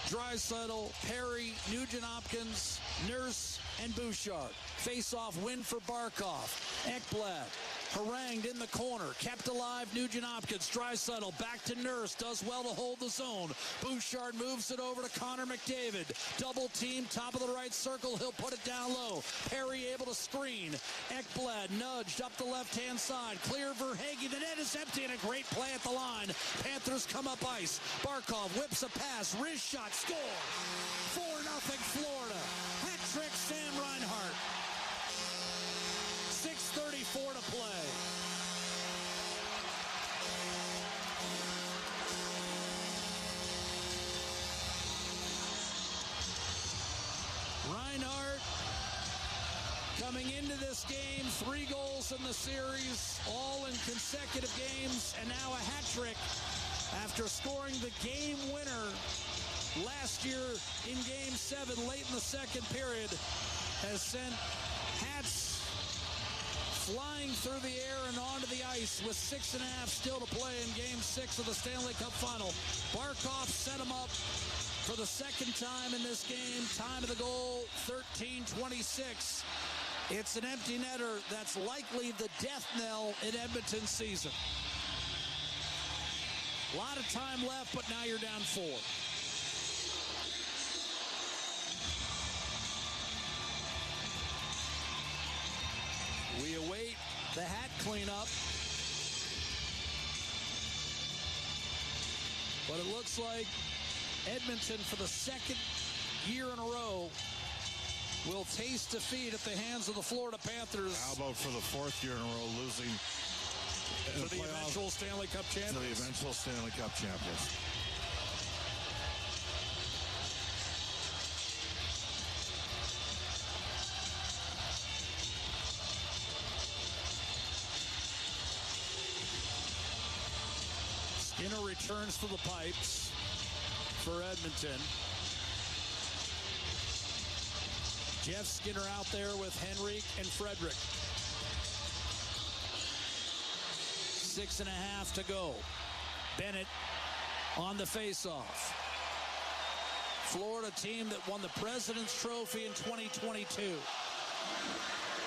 Speaker 1: Draisaitl, Perry, Nugent Hopkins, Nurse, and Bouchard. Face-off win for Barkov. Ekblad harangued in the corner, kept alive Nugent Hopkins. Draisaitl back to Nurse, does well to hold the zone. Bouchard moves it over to Connor McDavid. Double team, top of the right circle, he'll put it down low. Perry able to screen. Ekblad nudged up the left-hand side. Clear Verhaeghe, the net is empty, and a great play at the line. Panthers come up ice. Barkov whips a pass, wrist shot, score. 4-0 Florida. Hat trick Sam Reinhart. 6:34 to play. Reinhart coming into this game, 3 goals in the series, all in consecutive games, and now a hat trick after scoring the game winner last year in Game 7 late in the second period. Has sent hats flying through the air and onto the ice with 6.5 still to play in Game 6 of the Stanley Cup Final. Barkov set him up for the second time in this game. Time of the goal, 13:26. It's an empty netter that's likely the death knell in Edmonton's season. A lot of time left, but now you're down 4. We await the hat cleanup. But it looks like Edmonton, for the second year in a row, will taste defeat at the hands of the Florida Panthers.
Speaker 2: How about for the 4th year in a row, losing
Speaker 1: to the eventual Stanley Cup champions?
Speaker 2: To the eventual Stanley Cup champions.
Speaker 1: Skinner returns to the pipes for Edmonton. Jeff Skinner out there with Henrique and Frederick. 6.5 to go. Bennett on the faceoff. Florida team that won the President's Trophy in 2022.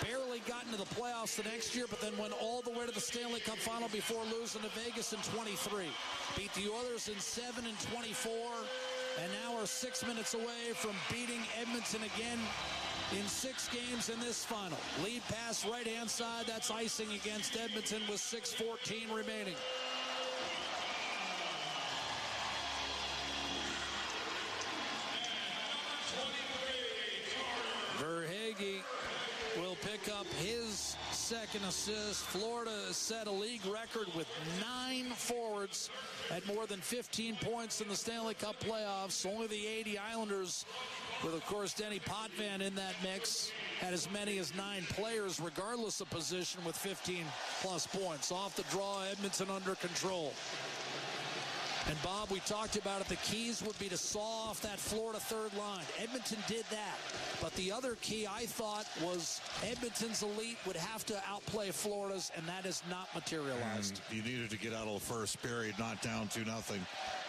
Speaker 1: Barely got into the playoffs the next year, but then went all the way to the Stanley Cup final before losing to Vegas in 23. Beat the Oilers in 7 and 24, and now are 6 minutes away from beating Edmonton again in 6 games in this final. Lead pass right-hand side, that's icing against Edmonton with 6:14 remaining. Verhaeghe will pick up his second assist. Florida has set a league record with 9 forwards at more than 15 points in the Stanley Cup playoffs. Only the 80 Islanders, with, of course, Denny Potvin in that mix, had as many as 9 players, regardless of position, with 15-plus points. Off the draw, Edmonton under control. And, Bob, we talked about it. The keys would be to saw off that Florida third line. Edmonton did that. But the other key, I thought, was Edmonton's elite would have to outplay Florida's, and that has not materialized.
Speaker 2: And you needed to get out of the first period, not down 2-0.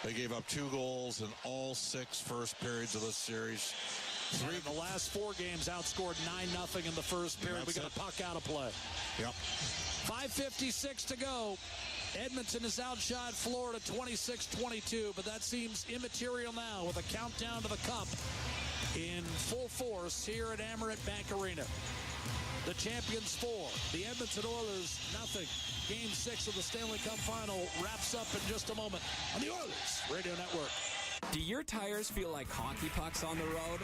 Speaker 2: They gave up 2 goals in all 6 first periods of this series.
Speaker 1: The last 4 games outscored 9-0 in the first period. We got a puck out of play.
Speaker 2: Yep.
Speaker 1: 5:56 to go. Edmonton has outshot Florida 26-22, but that seems immaterial now with a countdown to the Cup in full force here at Amerant Bank Arena. The champions 4, the Edmonton Oilers 0. Game 6 of the Stanley Cup Final wraps up in just a moment on the Oilers Radio Network.
Speaker 9: Do your tires feel like hockey pucks on the road?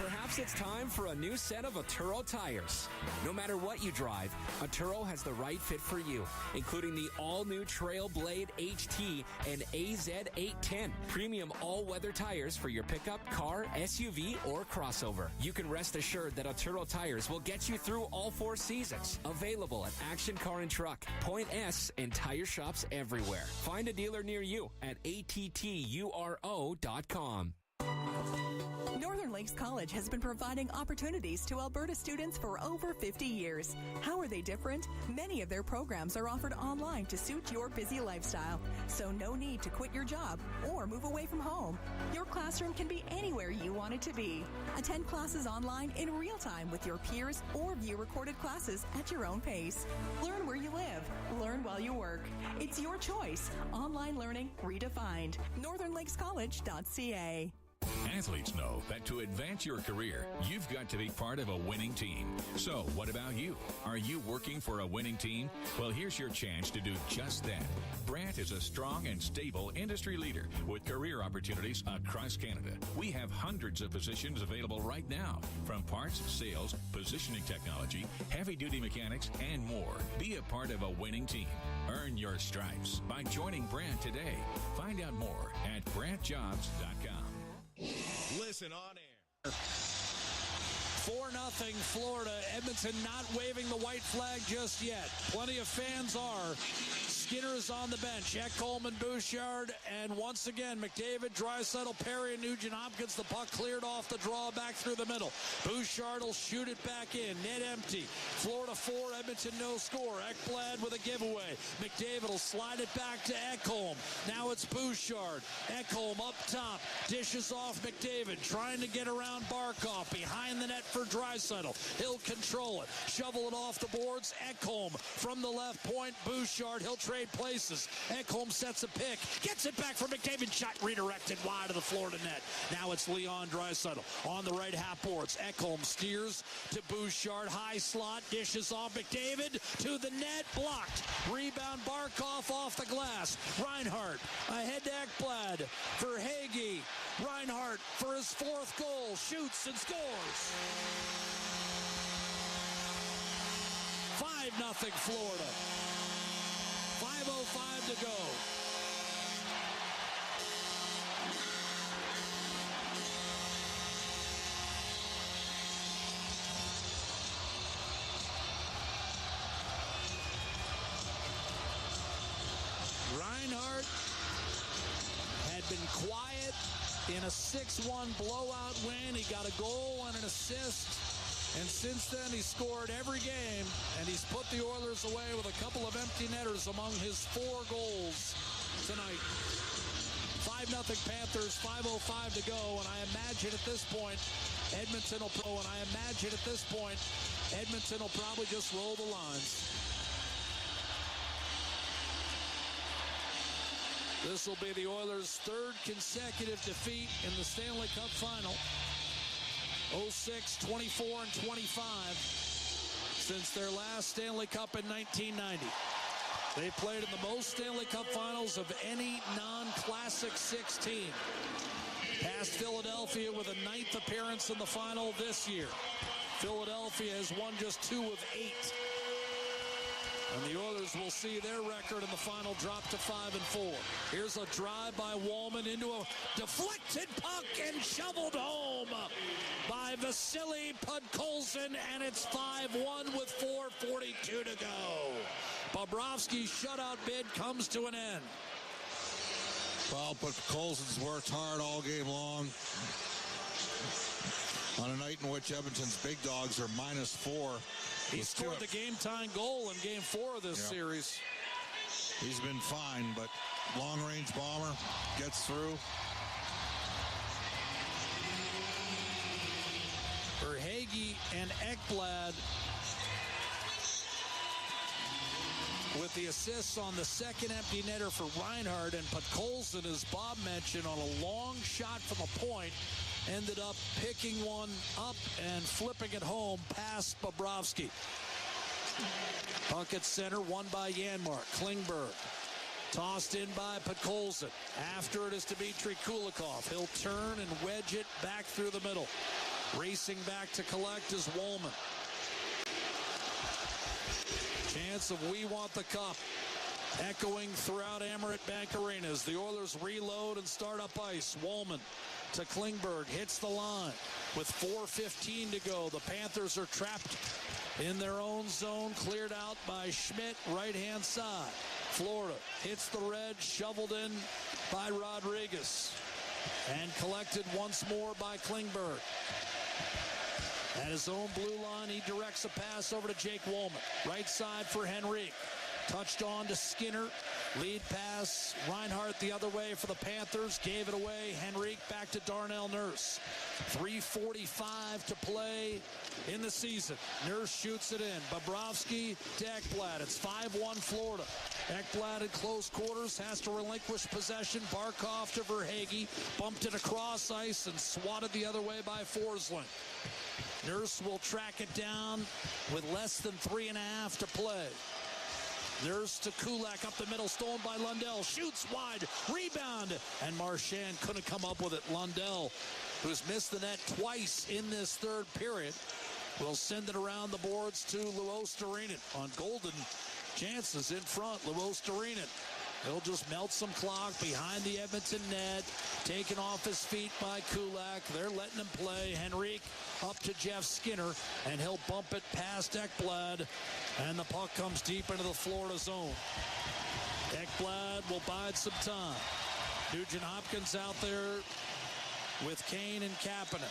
Speaker 9: Perhaps it's time for a new set of Atturo tires. No matter what you drive, Atturo has the right fit for you, including the all-new Trailblade HT and AZ810, premium all-weather tires for your pickup, car, SUV, or crossover. You can rest assured that Atturo tires will get you through all 4 seasons. Available at Action Car and Truck, Point S, and tire shops everywhere. Find a dealer near you at atturo.com.
Speaker 11: Northern Lakes College has been providing opportunities to Alberta students for over 50 years. How are they different? Many of their programs are offered online to suit your busy lifestyle, so no need to quit your job or move away from home. Your classroom can be anywhere you want it to be. Attend classes online in real time with your peers or view recorded classes at your own pace. Learn where you live. Learn while you work. It's your choice. Online learning redefined. NorthernLakesCollege.ca.
Speaker 12: Athletes know that to advance your career, you've got to be part of a winning team. So, what about you? Are you working for a winning team? Well, here's your chance to do just that. Brandt is a strong and stable industry leader with career opportunities across Canada. We have hundreds of positions available right now, from parts, sales, positioning technology, heavy-duty mechanics, and more. Be a part of a winning team. Earn your stripes by joining Brandt today. Find out more at BrandtJobs.com.
Speaker 6: Listen on air.
Speaker 1: 4-0 Florida. Edmonton not waving the white flag just yet. Plenty of fans are. Skinner is on the bench. Ekholm and Bouchard. And once again, McDavid, Draisaitl, Perry, and Nugent-Hopkins. The puck cleared off the draw back through the middle. Bouchard will shoot it back in. Net empty. Florida 4, Edmonton no score. Ekblad with a giveaway. McDavid will slide it back to Ekholm. Now it's Bouchard. Ekholm up top. Dishes off McDavid. Trying to get around Barkov. Behind the net for Draisaitl. He'll control it. Shovel it off the boards. Ekholm from the left point. Bouchard. He'll trade places. Ekholm sets a pick. Gets it back for McDavid. Shot redirected wide of the Florida net. Now it's Leon Draisaitl on the right half boards. Ekholm steers to Bouchard. High slot. Dishes off McDavid to the net. Blocked. Rebound Barkov off the glass. Reinhart ahead to Ekblad. Verhaeghe. Reinhart for his 4th goal. Shoots and scores. 5-0 Florida. 5:05 to go. Reinhart a 6-1 blowout win. He got a goal and an assist. And since then, he scored every game, and he's put the Oilers away with a couple of empty netters among his 4 goals tonight. 5-0 Panthers, 5:05 to go, and I imagine at this point, Edmonton will probably just roll the lines. This will be the Oilers' 3rd consecutive defeat in the Stanley Cup final. 06, 24, and 25 since their last Stanley Cup in 1990. They played in the most Stanley Cup finals of any non-Classic 6 team. Past Philadelphia with a 9th appearance in the final this year. Philadelphia has won just 2 of 8. And the Oilers will see their record in the final drop to 5-4. Here's a drive by Wallman into a deflected puck and shoveled home by Vasily Podkolzin, and it's 5-1 with 4:42 to go. Bobrovsky's shutout bid comes to an end.
Speaker 2: Well, but Colson's worked hard all game long. On a night in which Edmonton's big dogs are -4.
Speaker 1: He scored the game-tying goal in Game 4 of this series.
Speaker 2: He's been fine, but long-range bomber gets through.
Speaker 1: Verhaeghe and Ekblad with the assists on the second empty netter for Reinhart, and Podkolzin, as Bob mentioned, on a long shot from a point, ended up picking one up and flipping it home past Bobrovsky. Puck at center, won by Janmark. Klingberg tossed in by Podkolzin. After it is Dmitry Kulikov. He'll turn and wedge it back through the middle. Racing back to collect is Wallman. Chance of we want the cup echoing throughout Amerant Bank Arena as the Oilers reload and start up ice. Wallman to Klingberg, hits the line with 4:15 to go. The Panthers are trapped in their own zone, cleared out by Schmidt, right-hand side. Florida hits the red, shoveled in by Rodriguez, and collected once more by Klingberg. At his own blue line, he directs a pass over to Jake Wallman. Right side for Henrique. Touched on to Skinner. Lead pass. Reinhart the other way for the Panthers. Gave it away. Henrique back to Darnell Nurse. 3:45 to play in the season. Nurse shoots it in. Bobrovsky to Ekblad. It's 5-1 Florida. Ekblad in close quarters has to relinquish possession. Barkov to Verhaeghe. Bumped it across ice and swatted the other way by Forsling. Nurse will track it down with less than 3.5 to play. Nurse to Kulak up the middle, stolen by Lundell. Shoots wide, rebound, and Marchand couldn't come up with it. Lundell, who's missed the net twice in this third period, will send it around the boards to Luostarinen. On Golden, chances in front, Luostarinen. He'll just melt some clock behind the Edmonton net. Taken off his feet by Kulak. They're letting him play. Henrique up to Jeff Skinner, and he'll bump it past Ekblad. And the puck comes deep into the Florida zone. Ekblad will bide some time. Nugent Hopkins out there with Kane and Kapanen.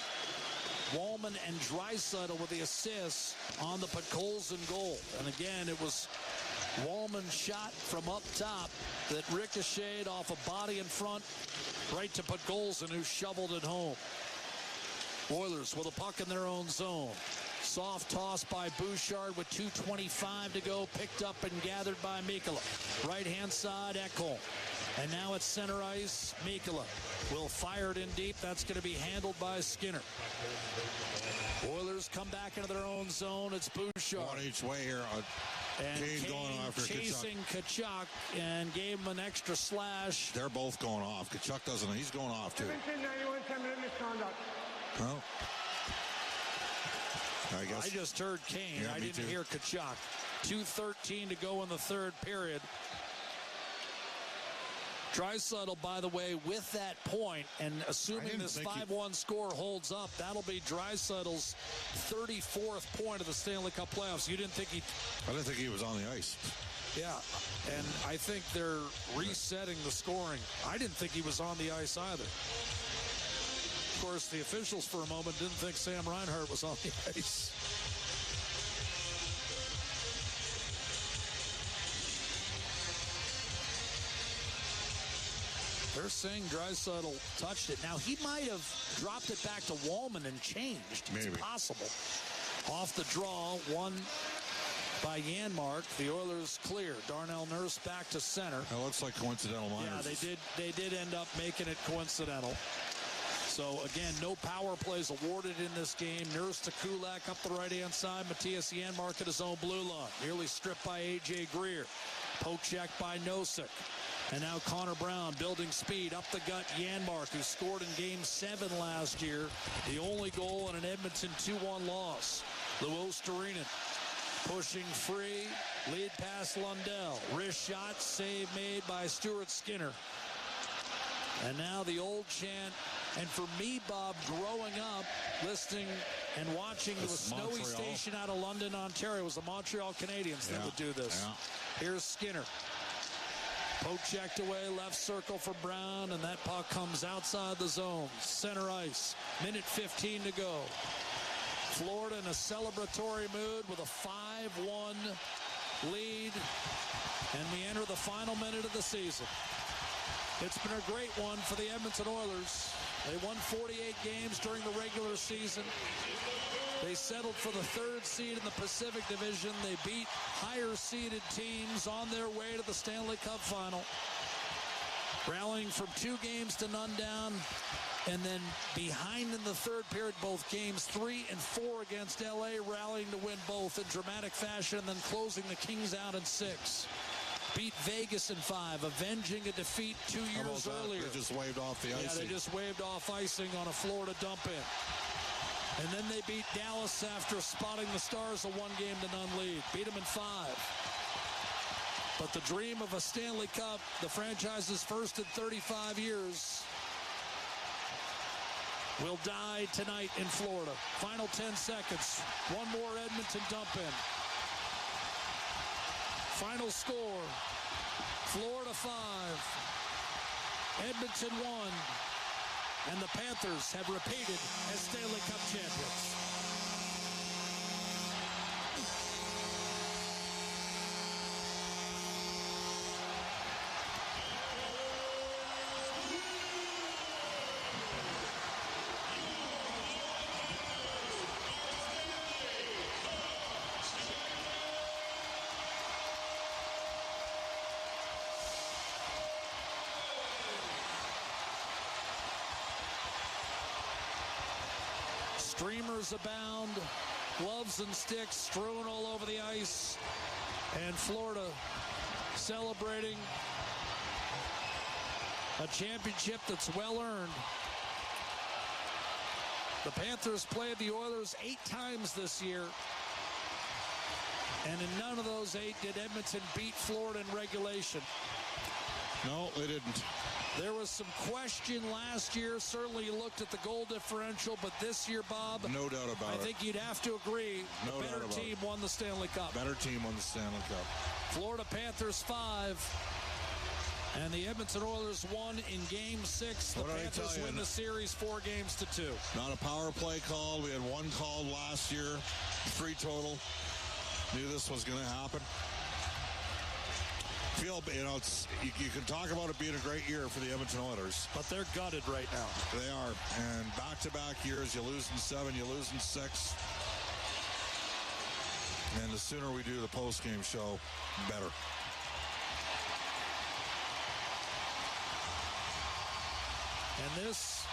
Speaker 1: Wallman and Draisaitl with the assists on the Podkolzin goal. And again, it was Wallman's shot from up top that ricocheted off a body in front right to Podkolzin, who shoveled it home. Oilers with a puck in their own zone. Soft toss by Bouchard with 2:25 to go. Picked up and gathered by Mikkola. Right-hand side, Ekholm. And now it's center ice. Mikkola will fire it in deep. That's going to be handled by Skinner. Oilers come back into their own zone. It's Bouchard.
Speaker 2: One each way here.
Speaker 1: And
Speaker 2: Kane going after
Speaker 1: chasing Tkachuk and gave him an extra slash.
Speaker 2: They're both going off. Tkachuk doesn't. He's going off too.
Speaker 4: 91, 10-minute misconduct.
Speaker 2: Well,
Speaker 1: I just heard Kane.
Speaker 2: Yeah,
Speaker 1: I didn't hear Tkachuk. 2:13 to go in the third period. Draisaitl, by the way, with that point, and assuming this 5-1 score holds up, that'll be Draisaitl's 34th point of the Stanley Cup playoffs. I didn't think he was on the ice. Yeah, and I think they're resetting the scoring. I didn't think he was on the ice either. Of course, the officials for a moment didn't think Sam Reinhart was on the ice. They're saying Draisaitl touched it. Now, he might have dropped it back to Wallman and changed.
Speaker 2: Maybe.
Speaker 1: It's possible. Off the draw, one by Janmark. The Oilers clear. Darnell Nurse back to center.
Speaker 2: That looks like coincidental minors.
Speaker 1: Yeah, they did end up making it coincidental. So, again, no power plays awarded in this game. Nurse to Kulak up the right-hand side. Matthias Janmark at his own blue line. Nearly stripped by A.J. Greer. Poke check by Nosek. And now Connor Brown building speed up the gut. Janmark, who scored in Game 7 last year. The only goal in an Edmonton 2-1 loss. Luostarinen pushing free. Lead pass Lundell. Wrist shot. Save made by Stuart Skinner. And now the old chant. And for me, Bob, growing up, listening and watching to a snowy station out of London, Ontario, it was the Montreal Canadiens that would do this. Yeah. Here's Skinner. Poke checked away, left circle for Brown, and that puck comes outside the zone. Center ice, minute 15 to go. Florida in a celebratory mood with a 5-1 lead, and we enter the final minute of the season. It's been a great one for the Edmonton Oilers. They won 48 games during the regular season. They settled for the 3rd seed in the Pacific Division. They beat higher-seeded teams on their way to the Stanley Cup final. Rallying from 2 games to none down, and then behind in the 3rd period, both games 3 and 4 against L.A., rallying to win both in dramatic fashion, and then closing the Kings out in 6. Beat Vegas in 5, avenging a defeat 2 years earlier.
Speaker 2: They just waved off the icing.
Speaker 1: Yeah, they just waved off icing on a Florida dump-in. And then they beat Dallas after spotting the Stars a 1-game-to-none lead. Beat them in 5. But the dream of a Stanley Cup, the franchise's first in 35 years, will die tonight in Florida. Final 10 seconds. One more Edmonton dump-in. Final score, Florida 5, Edmonton 1. And the Panthers have repeated as Stanley Cup champions. Streamers abound, gloves and sticks strewn all over the ice, and Florida celebrating a championship that's well earned. The Panthers played the Oilers 8 times this year, and in none of those 8 did Edmonton beat Florida in regulation.
Speaker 2: No, they didn't.
Speaker 1: There was some question last year. Certainly you looked at the goal differential, but this year, Bob,
Speaker 2: no doubt about it.
Speaker 1: I think you'd have to agree.
Speaker 2: No
Speaker 1: the better team won the Stanley Cup.
Speaker 2: Better team won the Stanley Cup.
Speaker 1: Florida Panthers 5. And the Edmonton Oilers won in Game 6. The Panthers win the series 4-2.
Speaker 2: Not a power play call. We had 1 called last year. 3 total. Knew this was going to happen. Feel, you can talk about it being a great year for the Edmonton Oilers,
Speaker 1: but they're gutted right now.
Speaker 2: They are, and back-to-back years, you lose in 7, you lose in 6, and the sooner we do the post-game show, better.
Speaker 1: And this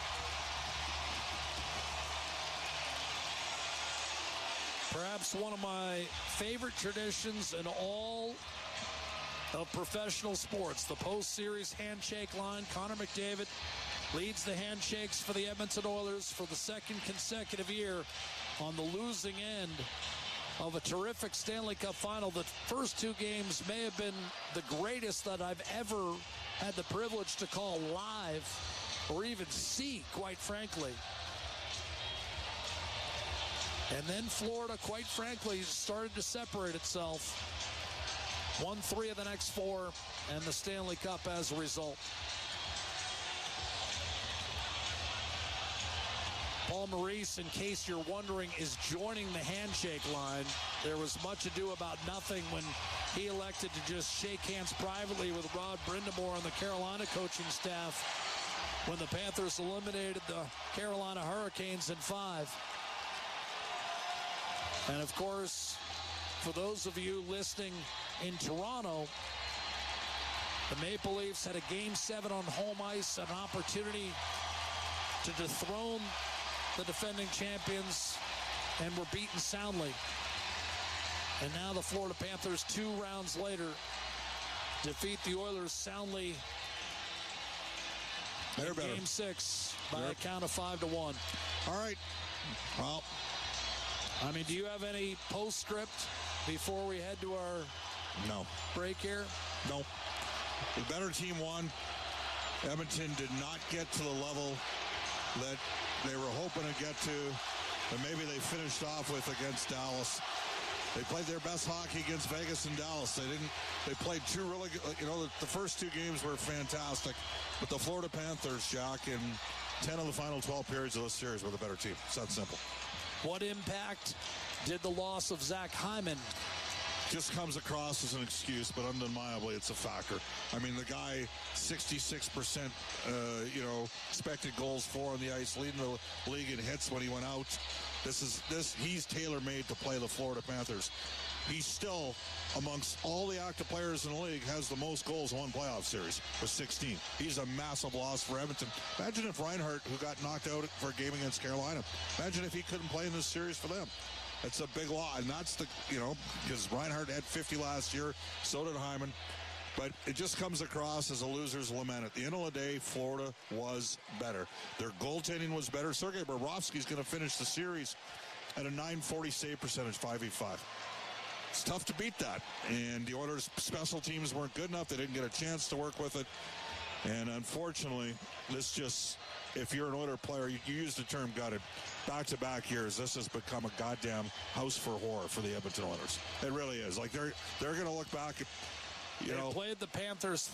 Speaker 1: perhaps one of my favorite traditions in all of professional sports, the post-series handshake line. Connor McDavid leads the handshakes for the Edmonton Oilers for the 2nd consecutive year on the losing end of a terrific Stanley Cup final. The first 2 games may have been the greatest that I've ever had the privilege to call live or even see, quite frankly. And then Florida, quite frankly, started to separate itself. Won 3 of the next 4, and the Stanley Cup as a result. Paul Maurice, in case you're wondering, is joining the handshake line. There was much ado about nothing when he elected to just shake hands privately with Rod Brindamore and the Carolina coaching staff when the Panthers eliminated the Carolina Hurricanes in 5. And, of course, for those of you listening in Toronto, the Maple Leafs had a Game 7 on home ice, an opportunity to dethrone the defending champions, and were beaten soundly. And now the Florida Panthers, 2 rounds later, defeat the Oilers soundly in Game 6 by a count of 5-1.
Speaker 2: All right. Well,
Speaker 1: I mean, do you have any postscript before we head to our break here?
Speaker 2: No. The better team won. Edmonton did not get to the level that they were hoping to get to, and maybe they finished off with against Dallas. They played their best hockey against Vegas and Dallas. They played 2 really good, the first 2 games were fantastic, but the Florida Panthers, Jack, in 10 of the final 12 periods of this series were the better team. It's that simple.
Speaker 1: What impact did the loss of Zach Hyman?
Speaker 2: Just comes across as an excuse, but undeniably it's a factor. I mean, the guy, 66%, expected goals for on the ice, leading the league in hits when he went out. He's tailor-made to play the Florida Panthers. He's still, amongst all the active players in the league, has the most goals in one playoff series with 16. He's a massive loss for Edmonton. Imagine if Reinhart, who got knocked out for a game against Carolina, imagine if he couldn't play in this series for them. It's a big loss, and that's because Reinhart had 50 last year, so did Hyman. But it just comes across as a loser's lament. At the end of the day, Florida was better. Their goaltending was better. Sergei Bobrovsky's going to finish the series at a .940 save percentage, 585. It's tough to beat that. And the Oilers' special teams weren't good enough. They didn't get a chance to work with it. And unfortunately, if you're an Oiler player, you use the term gutted. Back-to-back years, this has become a goddamn house for horror for the Edmonton Oilers. It really is. Like, they're going to look back at,
Speaker 1: They played the Panthers